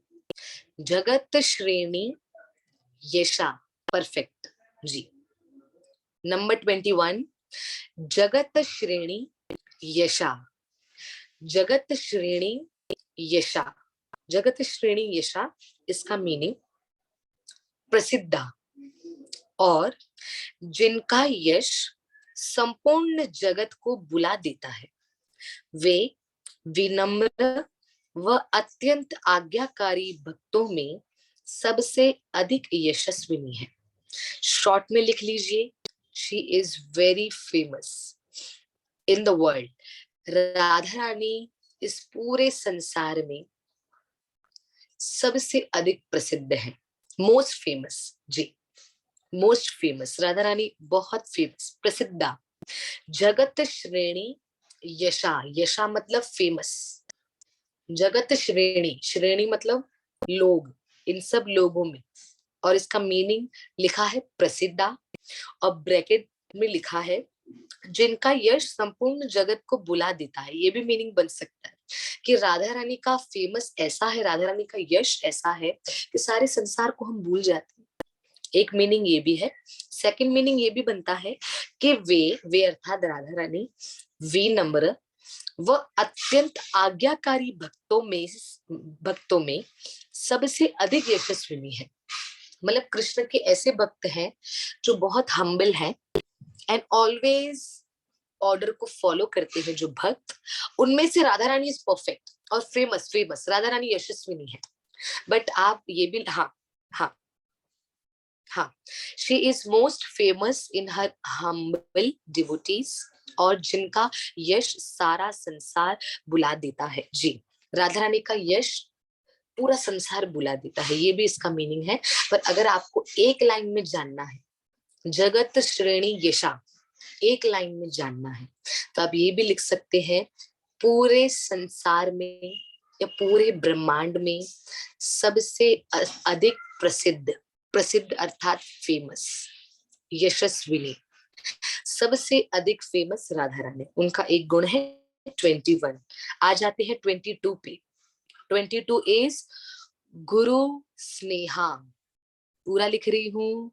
जगत श्रेणी यशा, परफेक्ट जी। नंबर 21, जगत श्रेणी यशा, जगत श्रेणी यशा, जगत श्रेणी यशा, इसका मीनिंग प्रसिद्धा और जिनका यश संपूर्ण जगत को बुला देता है, वे विनम्र व अत्यंत आज्ञाकारी भक्तों में सबसे अधिक यशस्विनी है। शॉर्ट में लिख लीजिए, she is very famous in the world. Radha Rani इस पूरे संसार में सबसे अधिक प्रसिद्ध है, मोस्ट फेमस जी, मोस्ट फेमस, राधा रानी बहुत फेमस, प्रसिद्धा। जगत श्रेणी यशा, यशा मतलब फेमस, जगत श्रेणी, श्रेणी मतलब लोग, इन सब लोगों में, और इसका मीनिंग लिखा है प्रसिद्धा और ब्रैकेट में लिखा है जिनका यश संपूर्ण जगत को बुला देता है। ये भी मीनिंग बन सकता है कि राधा रानी का फेमस ऐसा है, राधा रानी का यश ऐसा है कि सारे संसार को हम भूल जाते हैं। एक मीनिंग ये भी है। सेकंड मीनिंग ये भी बनता है कि वे अर्थात राधा रानी विनम्र वह अत्यंत आज्ञाकारी भक्तों में सबसे अधिक यशस्विनी है। मतलब कृष्ण के ऐसे भक्त हैं जो बहुत हम्बल हैं एंड ऑलवेज ऑर्डर को फॉलो करते हैं जो भक्त, उनमें से राधा रानी इज परफेक्ट और फेमस। राधा रानी यशस्विनी है। बट आप ये भी, हाँ हाँ हाँ, she is most famous in her humble devotees, और जिनका यश सारा संसार बुला देता है। जी, राधा रानी का यश पूरा संसार बुला देता है, ये भी इसका मीनिंग है। पर अगर आपको एक लाइन में जानना है, जगत श्रेणी यशा, एक लाइन में जानना है, तो आप ये भी लिख सकते हैं, पूरे संसार में या पूरे ब्रह्मांड में सबसे अधिक प्रसिद्ध, प्रसिद्ध अर्थात फेमस, यशस्विनी, सबसे अधिक फेमस राधा रानी। उनका एक गुण है 21। आ जाते हैं 22 पे। 22 इज गुरु स्नेहा। पूरा लिख रही हूं,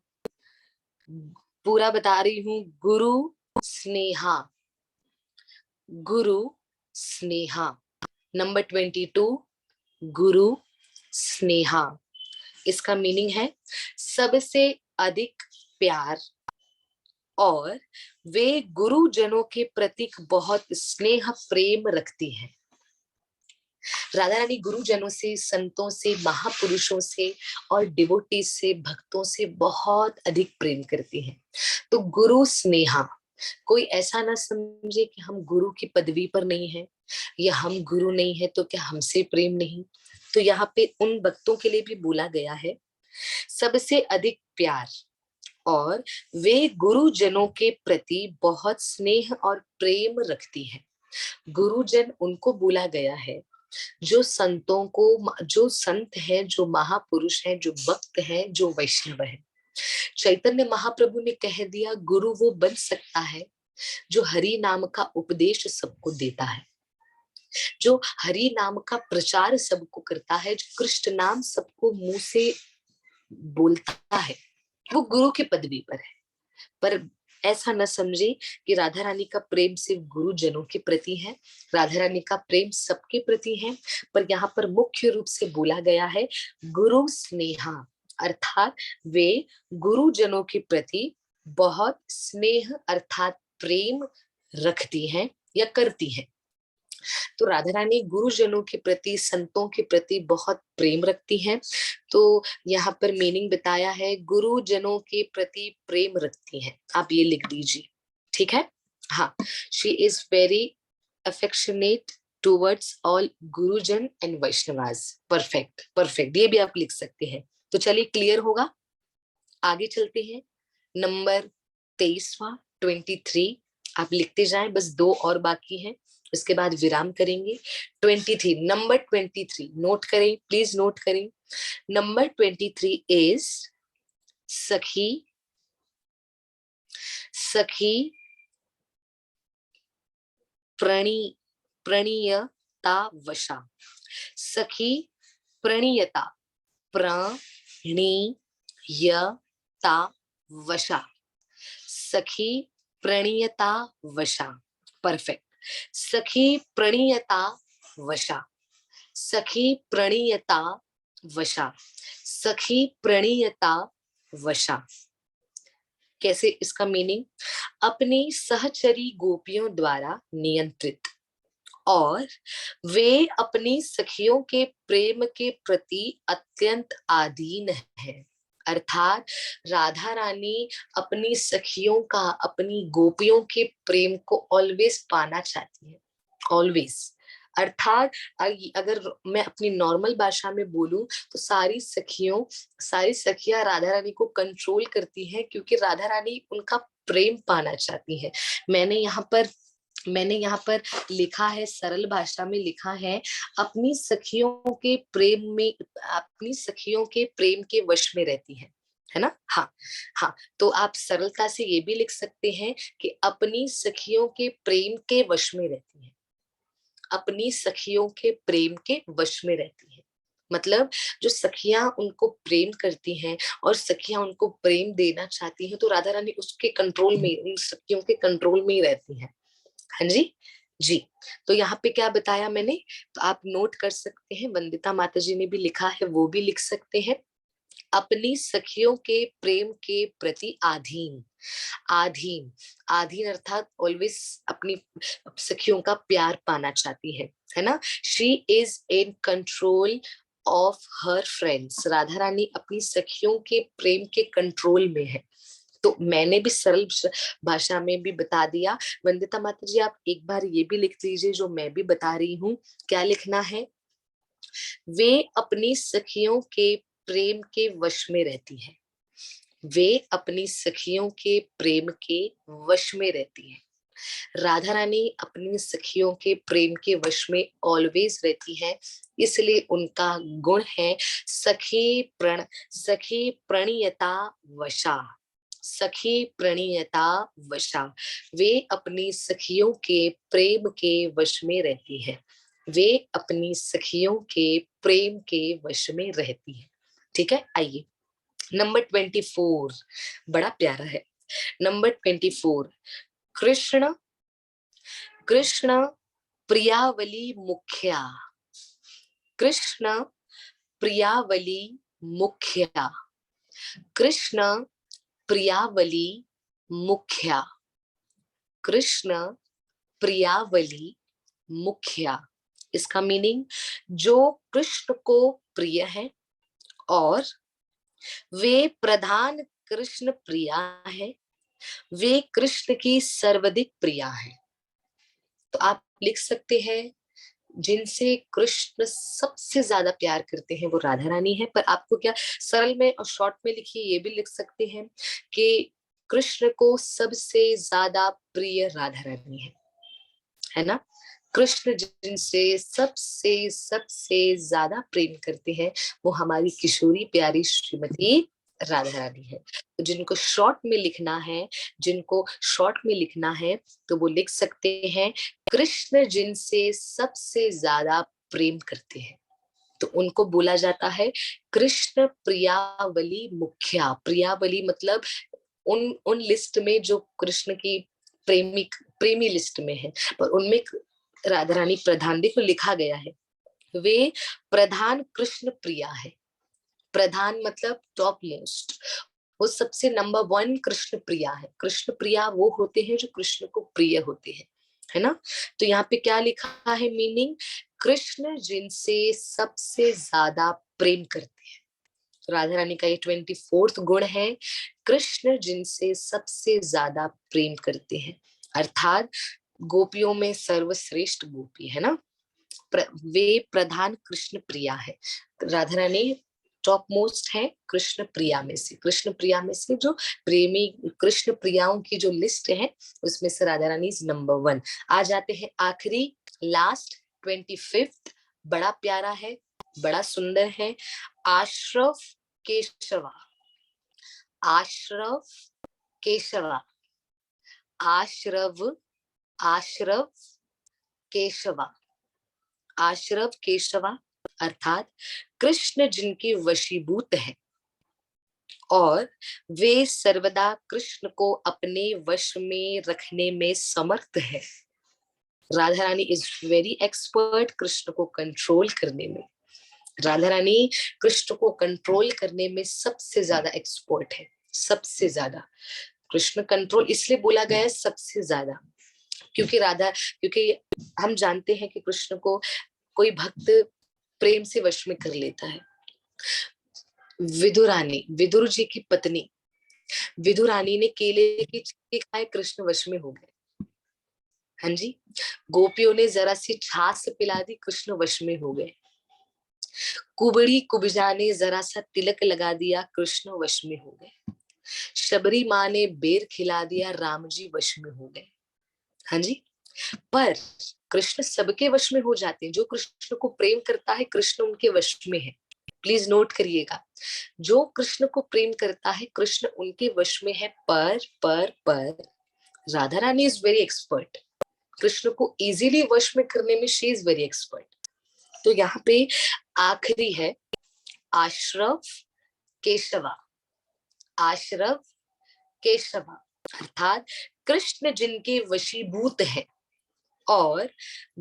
पूरा बता रही हूं, गुरु स्नेहा, गुरु स्नेहा। नंबर 22, गुरु स्नेहा। इसका मीनिंग है सबसे अधिक प्यार, और वे गुरुजनों के प्रति बहुत स्नेह प्रेम रखती हैं। राधा रानी गुरुजनों से, संतों से, महापुरुषों से और डिवोटी से, भक्तों से बहुत अधिक प्रेम करती हैं। तो गुरु स्नेहा, कोई ऐसा ना समझे कि हम गुरु की पदवी पर नहीं है या हम गुरु नहीं है तो क्या हमसे प्रेम नहीं। तो यहाँ पे उन भक्तों के लिए भी बोला गया है सबसे अधिक प्यार, और वे गुरुजनों के प्रति बहुत स्नेह और प्रेम रखती है। गुरुजन उनको बोला गया है जो संतों को, जो संत है, जो महापुरुष है, जो भक्त है, जो वैष्णव है। चैतन्य महाप्रभु ने कह दिया, गुरु वो बन सकता है जो हरि नाम का उपदेश सबको देता है, जो हरि नाम का प्रचार सबको करता है, जो कृष्ण नाम सबको मुंह से बोलता है, वो गुरु की पदवी पर है। पर ऐसा न समझे कि राधा रानी का प्रेम सिर्फ गुरुजनों के प्रति है। राधा रानी का प्रेम सबके प्रति है, पर यहाँ पर मुख्य रूप से बोला गया है गुरु स्नेहा, अर्थात वे गुरुजनों के प्रति बहुत स्नेह अर्थात प्रेम रखती हैं या करती हैं। तो राधा रानी गुरुजनों के प्रति, संतों के प्रति बहुत प्रेम रखती हैं। तो यहाँ पर मीनिंग बताया है, गुरुजनों के प्रति प्रेम रखती हैं, आप ये लिख दीजिए, ठीक है। हाँ, she is very affectionate towards all गुरुजन एंड वैष्णवास। परफेक्ट परफेक्ट, ये भी आप लिख सकते हैं। तो चलिए, क्लियर होगा, आगे चलते हैं। नंबर 23वां, 23, आप लिखते जाएं, बस 2 और बाकी हैं, उसके बाद विराम करेंगे। 23, नंबर 23 नोट करें, प्लीज नोट करें। नंबर 23 इज सखी, सखी प्रणीयता वशा। सखी प्रणीयता, प्रणीयता वशा, सखी प्रणीयता वशा। परफेक्ट। सखी प्रणीयता वशा, सखी प्रणीयता वशा, सखी प्रणीयता वशा। कैसे, इसका मीनिंग, अपनी सहचरी गोपियों द्वारा नियंत्रित, और वे अपनी सखियों के प्रेम के प्रति अत्यंत आधीन है। अर्थात राधा रानी अपनी सखियों का, अपनी गोपियों के प्रेम को ऑलवेज पाना चाहती है, ऑलवेज। अर्थात अगर मैं अपनी नॉर्मल भाषा में बोलूं तो सारी सखियां राधा रानी को कंट्रोल करती हैं, क्योंकि राधा रानी उनका प्रेम पाना चाहती है। मैंने यहाँ पर लिखा है, सरल भाषा में लिखा है, अपनी सखियों के प्रेम में, अपनी सखियों के प्रेम के वश में रहती है ना। हाँ हाँ, तो आप सरलता से ये भी लिख सकते हैं कि अपनी सखियों के प्रेम के वश में रहती है, अपनी सखियों के प्रेम के वश में रहती है। मतलब जो सखियां उनको प्रेम करती हैं और सखियां उनको प्रेम देना चाहती हैं, तो राधा रानी उसके कंट्रोल में, उन सखियों के कंट्रोल में ही रहती हैं। हाँ जी, जी। तो यहाँ पे क्या बताया मैंने, तो आप नोट कर सकते हैं, वंदिता माता जी ने भी लिखा है, वो भी लिख सकते हैं। अपनी सखियों के प्रेम के प्रति आधीन, आधीन, आधीन अर्थात ऑलवेज अपनी सखियों का प्यार पाना चाहती है ना। She is in control of her friends, Radha Rani अपनी सखियों के प्रेम के कंट्रोल में है। तो मैंने भी सरल भाषा में भी बता दिया। वंदिता माता जी आप एक बार ये भी लिख लीजिए जो मैं भी बता रही हूँ, क्या लिखना है। वे अपनी सखियों के प्रेम के वश में रहती है, वे अपनी सखियों के प्रेम के वश में रहती है। राधा रानी अपनी सखियों के प्रेम के वश में ऑलवेज रहती है, इसलिए उनका गुण है सखी प्रणीयता वशा, सखी प्रणीयता वशा। वे अपनी सखियों के प्रेम के वश में रहती है, वे अपनी सखियों के प्रेम के वश में रहती है। ठीक है, आइए नंबर 24, बड़ा प्यारा है। नंबर 24, कृष्ण कृष्ण प्रियावली मुख्या, कृष्ण प्रियावली मुख्या, कृष्ण प्रियावली मुख्या, कृष्ण प्रियावली मुख्या। इसका मीनिंग, जो कृष्ण को प्रिय है और वे प्रधान कृष्ण प्रिया है, वे कृष्ण की सर्वाधिक प्रिया है। तो आप लिख सकते हैं, जिनसे कृष्ण सबसे ज्यादा प्यार करते हैं वो राधा रानी है। पर आपको क्या सरल में और शॉर्ट में लिखिए, ये भी लिख सकते हैं कि कृष्ण को सबसे ज्यादा प्रिय राधा रानी है ना। कृष्ण जिनसे सबसे सबसे ज्यादा प्रेम करते हैं वो हमारी किशोरी प्यारी श्रीमती राधा रानी है। तो जिनको शॉर्ट में लिखना है, जिनको शॉर्ट में लिखना है तो वो लिख सकते हैं, कृष्ण जिनसे सबसे ज्यादा प्रेम करते हैं तो उनको बोला जाता है कृष्ण प्रियावली मुख्या। प्रियावली मतलब उन उन लिस्ट में जो कृष्ण की प्रेमी प्रेमी लिस्ट में है, पर उनमें राधा रानी प्रधान, देखो लिखा गया है, वे प्रधान कृष्ण प्रिया है। प्रधान मतलब टॉप मोस्ट, वो सबसे नंबर वन कृष्ण प्रिया है। कृष्ण प्रिया वो होते हैं जो कृष्ण को प्रिय होते हैं, है ना। तो यहाँ पे क्या लिखा है मीनिंग, कृष्ण जिनसे सबसे ज्यादा प्रेम करते हैं। तो राधा रानी का ये 24th गुण है, कृष्ण जिनसे सबसे ज्यादा प्रेम करते हैं, अर्थात गोपियों में सर्वश्रेष्ठ गोपी है ना। वे प्रधान कृष्ण प्रिया है। राधा रानी टॉप मोस्ट है कृष्ण प्रिया में से, कृष्ण प्रिया में से जो प्रेमी कृष्ण प्रियाओं की जो लिस्ट है उसमें से राधा रानी इज नंबर 1। आ जाते हैं आखिरी, लास्ट 25th, बड़ा प्यारा है, बड़ा सुंदर है। आश्रव केशवा, आश्रव केशवा, आश्रव, आश्रव केशवा, आश्रव केशवा अर्थात कृष्ण जिनके वशीभूत है और वे सर्वदा कृष्ण को अपने वश में रखने में समर्थ है। Radha Rani is very expert Krishna को कंट्रोल करने में। राधा रानी कृष्ण को कंट्रोल करने में सबसे ज्यादा एक्सपर्ट है, सबसे ज्यादा। कृष्ण कंट्रोल इसलिए बोला गया है सबसे ज्यादा, क्योंकि क्योंकि हम जानते हैं कि कृष्ण को कोई भक्त प्रेम से वश में कर लेता है। विदुरानी, विदुर जी की पत्नी विदुरानी ने केले की चिक्की खाए, कृष्ण वश में हो गए। हाँ जी, गोपियों ने जरा सी छाछ पिला दी, कृष्ण वश में हो गए। कुबड़ी कुब्जा ने जरा सा तिलक लगा दिया, कृष्ण वश में हो गए। शबरी माँ ने बेर खिला दिया, राम जी वश में हो गए। हाँ जी, पर कृष्ण सबके वश में हो जाते हैं। जो कृष्ण को प्रेम करता है कृष्ण उनके वश में है। प्लीज नोट करिएगा, जो कृष्ण को प्रेम करता है कृष्ण उनके वश में है। पर Radha Rani is very expert, Krishna को इजीली वश में करने में शी इज वेरी एक्सपर्ट। तो यहाँ पे आखिरी है आश्रव केशवा, आश्रव केशवा अर्थात कृष्ण जिनके वशीभूत है और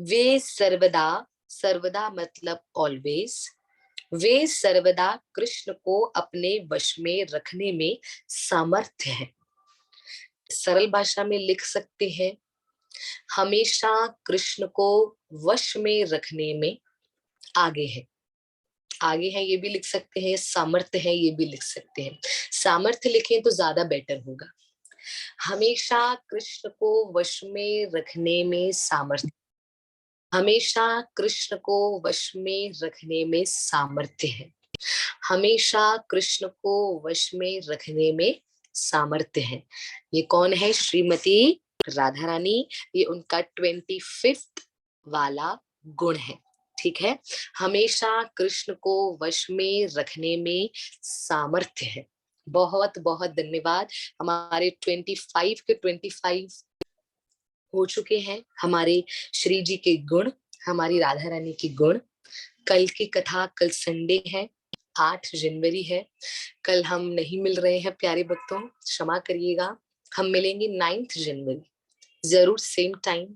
वे सर्वदा, सर्वदा मतलब ऑलवेज, वे सर्वदा कृष्ण को अपने वश में रखने में सामर्थ्य है। सरल भाषा में लिख सकते हैं, हमेशा कृष्ण को वश में रखने में आगे है। आगे है ये भी लिख सकते हैं, सामर्थ्य है ये भी लिख सकते हैं। सामर्थ्य लिखें तो ज्यादा बेटर होगा। हमेशा कृष्ण को वश में रखने में सामर्थ्य, हमेशा कृष्ण को वश में रखने में सामर्थ्य है। हमेशा कृष्ण को वश में रखने में सामर्थ्य है। ये कौन है? श्रीमती राधा रानी। ये उनका 25th वाला गुण है। ठीक है, हमेशा कृष्ण को वश में रखने में सामर्थ्य है। बहुत बहुत धन्यवाद। हमारे 25 के 25 हो चुके हैं। हमारे श्री जी के गुण, हमारी राधा रानी के गुण। कल की कथा, कल संडे है, 8 जनवरी है। कल हम नहीं मिल रहे हैं प्यारे भक्तों, क्षमा करिएगा। हम मिलेंगे 9 जनवरी, जरूर सेम टाइम।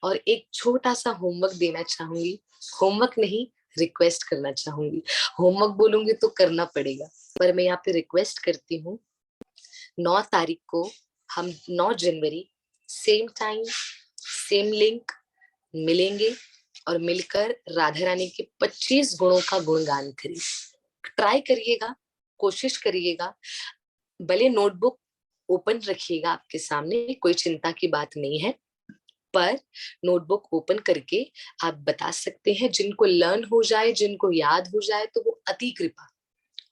और एक छोटा सा होमवर्क देना चाहूंगी, होमवर्क नहीं रिक्वेस्ट करना चाहूंगी। होमवर्क बोलूंगी तो करना पड़ेगा, पर मैं यहाँ पे रिक्वेस्ट करती हूँ। 9 तारीख को हम 9 जनवरी सेम टाइम सेम लिंक मिलेंगे और मिलकर राधा रानी के 25 गुणों का गुणगान करें। ट्राई करिएगा, कोशिश करिएगा। भले नोटबुक ओपन रखिएगा आपके सामने, कोई चिंता की बात नहीं है, पर नोटबुक ओपन करके आप बता सकते हैं। जिनको लर्न हो जाए, जिनको याद हो जाए तो वो अति कृपा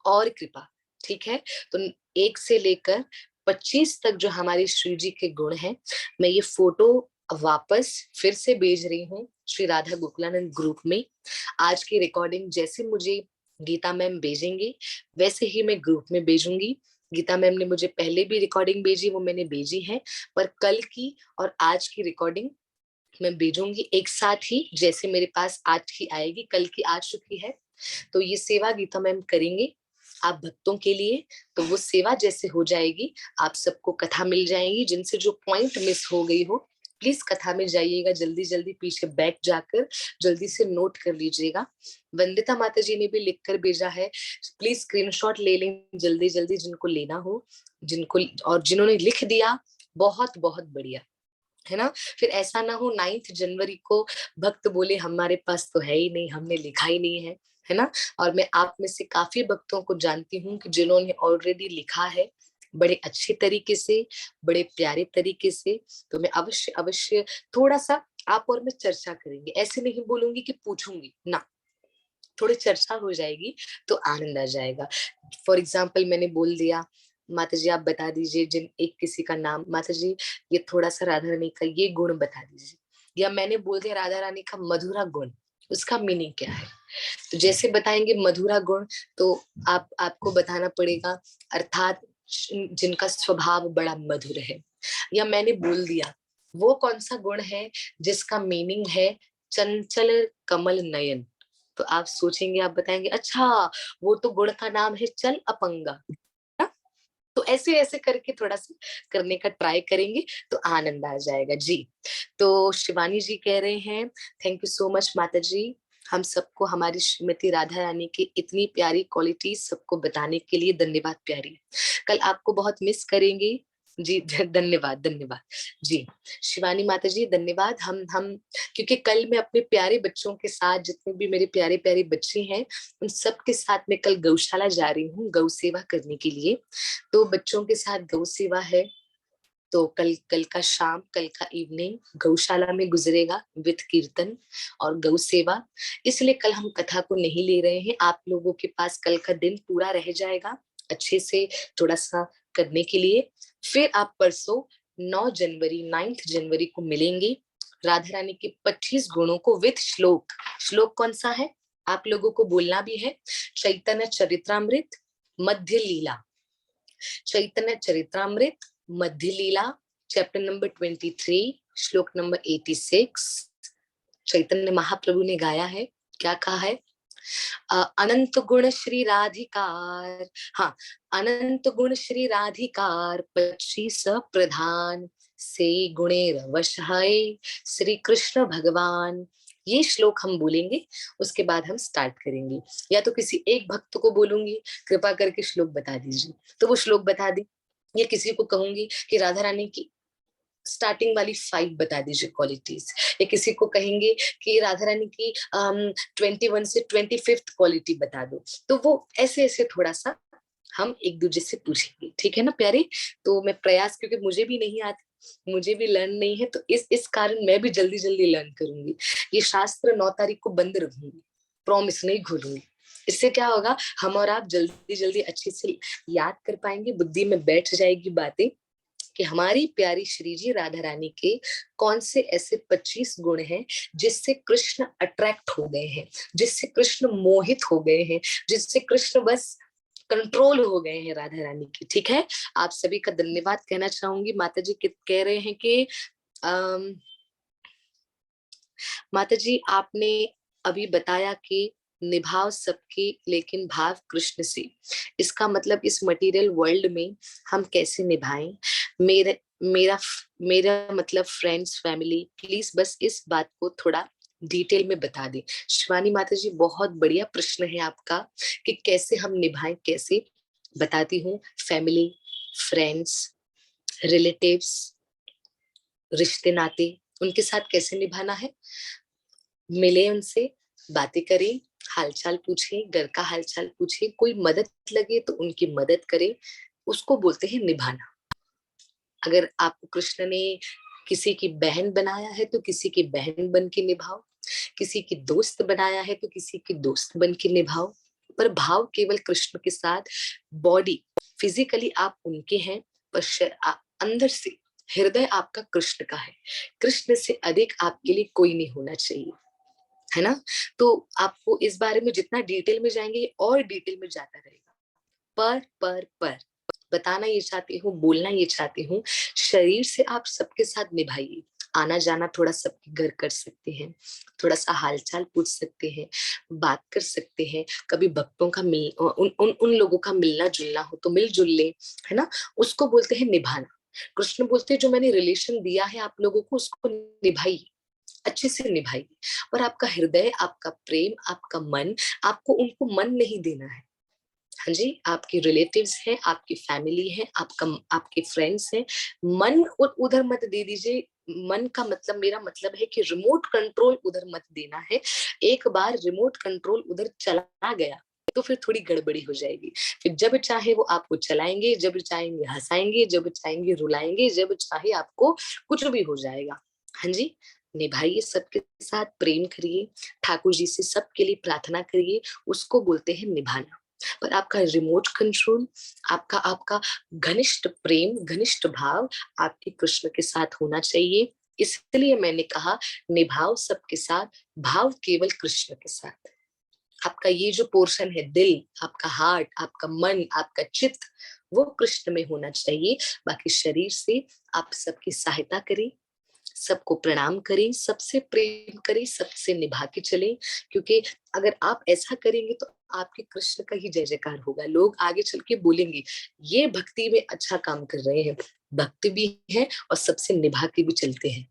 और कृपा। ठीक है, तो 1 से लेकर 25 तक जो हमारे श्री जी के गुण हैं, मैं ये फोटो वापस फिर से भेज रही हूँ श्री राधा गोकुलानंद ग्रुप में। आज की रिकॉर्डिंग जैसे मुझे गीता मैम भेजेंगे वैसे ही मैं ग्रुप में भेजूंगी। गीता मैम ने मुझे पहले भी रिकॉर्डिंग भेजी, वो मैंने भेजी है, पर कल की और आज की रिकॉर्डिंग मैं भेजूंगी एक साथ ही। जैसे मेरे पास आज की आएगी, कल की आ चुकी है, तो ये सेवा गीता मैम करेंगे आप भक्तों के लिए। तो वो सेवा जैसे हो जाएगी, आप सबको कथा मिल जाएगी। जिनसे जो पॉइंट मिस हो गई हो, प्लीज कथा में जाइएगा, जल्दी जल्दी पीछे बैक जाकर जल्दी से नोट कर लीजिएगा। वंदिता माता जी ने भी लिख कर भेजा है, प्लीज स्क्रीनशॉट ले लें जल्दी जल्दी, जिनको लेना हो, जिनको, और जिन्होंने लिख दिया बहुत बहुत बढ़िया, है ना। फिर ऐसा ना हो 9 जनवरी को भक्त बोले हमारे पास तो है ही नहीं, हमने लिखा ही नहीं है ना। और मैं आप में से काफी भक्तों को जानती हूँ कि जिन्होंने ऑलरेडी लिखा है बड़े अच्छे तरीके से, बड़े प्यारे तरीके से। तो मैं अवश्य अवश्य थोड़ा सा आप और मैं चर्चा करेंगे। ऐसे नहीं बोलूंगी कि पूछूंगी ना, थोड़ी चर्चा हो जाएगी तो आनंद आ जाएगा। फॉर एग्जाम्पल मैंने बोल दिया, माता जी आप बता दीजिए जिन एक किसी का नाम, माता जी ये थोड़ा सा राधा रानी का ये गुण बता दीजिए, या मैंने बोल दिया राधा रानी का मधुरा गुण, उसका मीनिंग क्या है। तो जैसे बताएंगे मधुरा गुण, तो आपको बताना पड़ेगा अर्थात जिनका स्वभाव बड़ा मधुर है। या मैंने बोल दिया वो कौन सा गुण है जिसका मीनिंग है चंचल कमल नयन, तो आप सोचेंगे, आप बताएंगे अच्छा वो तो गुण का नाम है चल अपंगा। तो ऐसे ऐसे करके थोड़ा सा करने का ट्राई करेंगे तो आनंद आ जाएगा जी। तो शिवानी जी कह रहे हैं थैंक यू सो मच माता जी, हम सबको हमारी श्रीमती राधा रानी की इतनी प्यारी क्वालिटी सबको बताने के लिए धन्यवाद प्यारी। कल आपको बहुत मिस करेंगे जी। धन्यवाद धन्यवाद जी शिवानी माता जी, धन्यवाद। हम क्योंकि कल मैं अपने प्यारे बच्चों के साथ, जितने भी मेरे प्यारे प्यारे बच्चे हैं उन सब के साथ मैं कल गौशाला जा रही हूँ गौ सेवा करने के लिए। तो बच्चों के साथ गौ सेवा है, तो कल कल का शाम, कल का इवनिंग गौशाला में गुजरेगा विद कीर्तन और गौ सेवा। इसलिए कल हम कथा को नहीं ले रहे हैं, आप लोगों के पास कल का दिन पूरा रह जाएगा अच्छे से थोड़ा सा करने के लिए। फिर आप परसों 9 जनवरी 9 जनवरी को मिलेंगे राधा रानी के 25 गुणों को विद श्लोक। श्लोक कौन सा है आप लोगों को बोलना भी है, चैतन्य चरित्रामृत मध्य लीला, चैतन्य चरित्रामृत मध्य लीला चैप्टर नंबर 23 श्लोक नंबर 86। चैतन्य महाप्रभु ने गाया है, क्या कहा है, अनंत गुण श्री राधिकार, हाँ, अनंत गुण श्री राधिकार 25 प्रधान, से गुणेर वशाय श्री कृष्ण भगवान। ये श्लोक हम बोलेंगे, उसके बाद हम स्टार्ट करेंगे। या तो किसी एक भक्त को बोलूंगी, कृपा करके श्लोक बता दीजिए, तो वो श्लोक बता दी। या किसी को कहूंगी कि राधा रानी की स्टार्टिंग वाली 5 बता दीजिए क्वालिटीज। या किसी को कहेंगे कि राधा रानी की 21 से 25th क्वालिटी बता दो। तो वो ऐसे ऐसे थोड़ा सा हम एक दूसरे से पूछेंगे, ठीक है ना प्यारे। तो मैं प्रयास, क्योंकि मुझे भी नहीं आती, मुझे भी लर्न नहीं है, तो इस कारण मैं भी जल्दी जल्दी लर्न करूंगी। ये शास्त्र 9 तारीख को बंद रखूंगी, प्रॉमिस नहीं खोलूंगी। इससे क्या होगा, हम और आप जल्दी जल्दी अच्छे से याद कर पाएंगे, बुद्धि में बैठ जाएगी बातें कि हमारी प्यारी श्री जी राधा रानी के कौन से ऐसे 25 गुण हैं जिससे कृष्ण अट्रैक्ट हो गए हैं, जिससे कृष्ण मोहित हो गए हैं, जिससे कृष्ण बस कंट्रोल हो गए हैं राधा रानी की। ठीक है, आप सभी का धन्यवाद कहना चाहूंगी। माता जी कह रहे हैं कि अम, माता जी आपने अभी बताया कि निभाव सबके लेकिन भाव कृष्ण से। इसका मतलब इस मटेरियल वर्ल्ड में हम कैसे निभाएं। मेरे मेरा मेरा मतलब फ्रेंड्स फैमिली, प्लीज बस इस बात को थोड़ा डिटेल में बता दें। शिवानी माता जी बहुत बढ़िया प्रश्न है आपका कि कैसे हम निभाएं, कैसे। बताती हूँ। फैमिली, फ्रेंड्स, रिलेटिव्स, रिश्ते नाते, उनके साथ कैसे निभाना है। मिले उनसे, बातें करें, हालचाल पूछे, घर का हालचाल पूछे, कोई मदद लगे तो उनकी मदद करे, उसको बोलते हैं निभाना। अगर आपको कृष्ण ने किसी की बहन बनाया है तो किसी की बहन बन के निभाओ, किसी की दोस्त बनाया है तो किसी की दोस्त बन के निभाओ। पर भाव केवल कृष्ण के साथ। बॉडी फिजिकली आप उनके हैं, पर अंदर से हृदय आपका कृष्ण का है। कृष्ण से अधिक आपके लिए कोई नहीं होना चाहिए, है ना। तो आपको इस बारे में जितना डिटेल में जाएंगे और डिटेल में जाता रहेगा। पर बताना ये चाहती हूँ, बोलना ये चाहती हूँ, शरीर से आप सबके साथ निभाइए। आना जाना थोड़ा सबके घर कर सकते हैं, थोड़ा सा हालचाल पूछ सकते हैं, बात कर सकते हैं। कभी भक्तों का मिल उन लोगों का मिलना जुलना हो तो मिल जुल ले, है ना। उसको बोलते हैं निभाना। कृष्ण बोलते हैं जो मैंने रिलेशन दिया है आप लोगों को, उसको निभाइए, अच्छे से निभाइए। और आपका हृदय, आपका प्रेम, आपका मन, आपको उनको मन नहीं देना है। हाँ जी, आपके रिलेटिव्स हैं, आपकी फैमिली है, आपका आपके फ्रेंड्स हैं, मन उधर मत दे दीजिए। मन का मतलब, मेरा मतलब है कि रिमोट कंट्रोल उधर मत देना है। एक बार रिमोट कंट्रोल उधर चला गया तो फिर थोड़ी गड़बड़ी हो जाएगी। फिर जब चाहे वो आपको चलाएंगे, जब चाहेंगे हंसाएंगे, जब चाहेंगे रुलाएंगे, जब चाहे आपको कुछ भी हो जाएगा। हाँ जी, निभाइए, सबके साथ प्रेम करिए, ठाकुर जी से सबके लिए प्रार्थना करिए, उसको बोलते हैं निभाना। पर आपका रिमोट कंट्रोल, आपका आपका घनिष्ठ प्रेम, घनिष्ठ भाव आपके कृष्ण के साथ होना चाहिए। इसलिए मैंने कहा निभाव सबके साथ, भाव केवल कृष्ण के साथ। आपका ये जो पोर्शन है, दिल, आपका हार्ट, आपका मन, आपका चित्त, वो कृष्ण में होना चाहिए। बाकी शरीर से आप सबकी सहायता करें, सबको प्रणाम करें, सबसे प्रेम करें, सबसे निभा के चलें। क्योंकि अगर आप ऐसा करेंगे तो आपके कृष्ण का ही जय जयकार होगा। लोग आगे चल के बोलेंगे ये भक्ति में अच्छा काम कर रहे हैं, भक्ति भी है और सबसे निभा के भी चलते हैं।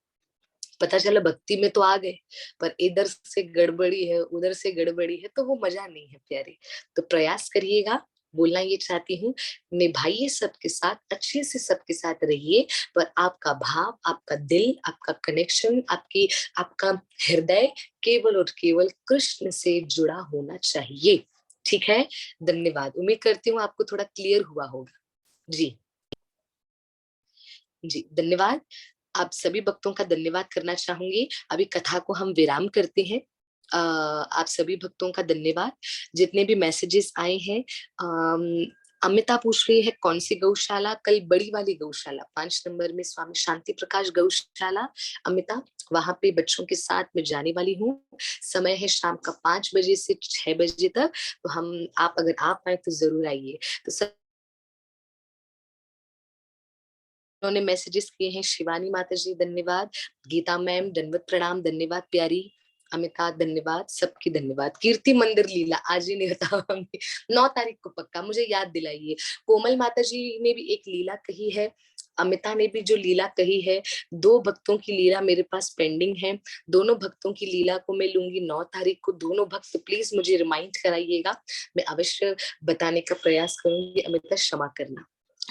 पता चला भक्ति में तो आ गए, पर इधर से गड़बड़ी है, उधर से गड़बड़ी है, तो वो मजा नहीं है प्यारे। तो प्रयास करिएगा। बोलना ये चाहती हूँ, निभाइए सबके साथ, अच्छे से सबके साथ रहिए। पर आपका भाव, आपका दिल, आपका कनेक्शन, आपका हृदय केवल और केवल कृष्ण से जुड़ा होना चाहिए। ठीक है, धन्यवाद। उम्मीद करती हूँ आपको थोड़ा क्लियर हुआ होगा। जी जी, धन्यवाद। आप सभी भक्तों का धन्यवाद करना चाहूंगी। अभी कथा को हम विराम करते हैं। आप सभी भक्तों का धन्यवाद। जितने भी मैसेजेस आए हैं, अमिता पूछ रही है कौन सी गौशाला, कल बड़ी वाली गौशाला 5 नंबर में स्वामी शांति प्रकाश गौशाला। अमिता, वहां पे बच्चों के साथ में जाने वाली हूँ। समय है शाम का 5 बजे से 6 बजे तक। तो हम, आप अगर आप आए तो जरूर आइए। तो सब उन्होंने मैसेजेस किए हैं। शिवानी माता जी धन्यवाद, गीता मैम दंडवत प्रणाम, धन्यवाद प्यारी, अमिता धन्यवाद, सबकी धन्यवाद। कीर्ति मंदिर लीला आज ही नहीं बताओ हमने, 9 तारीख को पक्का मुझे याद दिलाइए। कोमल माता जी ने भी एक लीला कही है, अमिता ने भी जो लीला कही है, 2 भक्तों की लीला मेरे पास पेंडिंग है, दोनों भक्तों की लीला को मैं लूंगी 9 तारीख को। दोनों भक्त प्लीज मुझे रिमाइंड कराइएगा, मैं अवश्य बताने का प्रयास करूंगी। अमिता क्षमा करना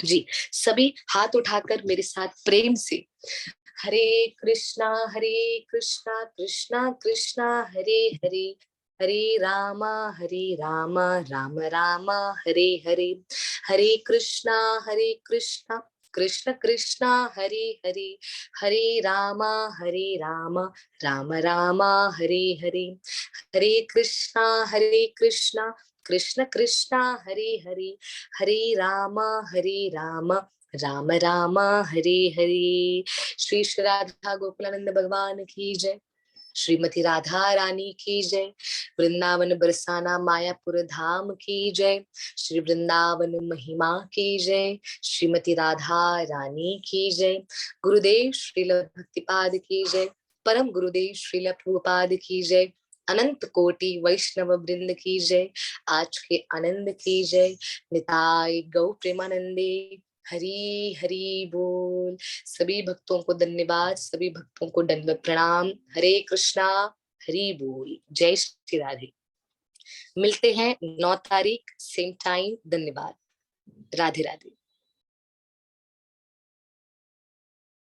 जी। सभी हाथ उठाकर मेरे साथ प्रेम से हरे कृष्णा कृष्णा कृष्णा हरे हरे, हरे रामा राम राम हरे हरे, हरे कृष्णा कृष्ण कृष्णा हरे हरे, हरे राम राम राम हरे हरे, हरे कृष्णा कृष्ण कृष्णा हरे हरे, हरे राम राम राम हरे हरे। श्री श्री राधा गोकुलानंद भगवान की जय, श्रीमती राधा रानी की जय, वृंदावन बरसाना मायापुर धाम की जय, श्री वृंदावन महिमा की जय, श्रीमती राधा रानी की जय, गुरुदेव श्रील भक्तिपाद की जय, परम गुरुदेव श्रील प्रभुपाद की जय, अनंत कोटि वैष्णव वृंद की जय, आज के आनंद की जय, निताय गौ प्रेमानंदे, हरी हरी बोल। सभी भक्तों को धन्यवाद, सभी भक्तों को दंडवत प्रणाम। हरे कृष्णा, हरि बोल, जय श्री राधे। मिलते हैं 9 तारीख सेम टाइम। धन्यवाद, राधे राधे।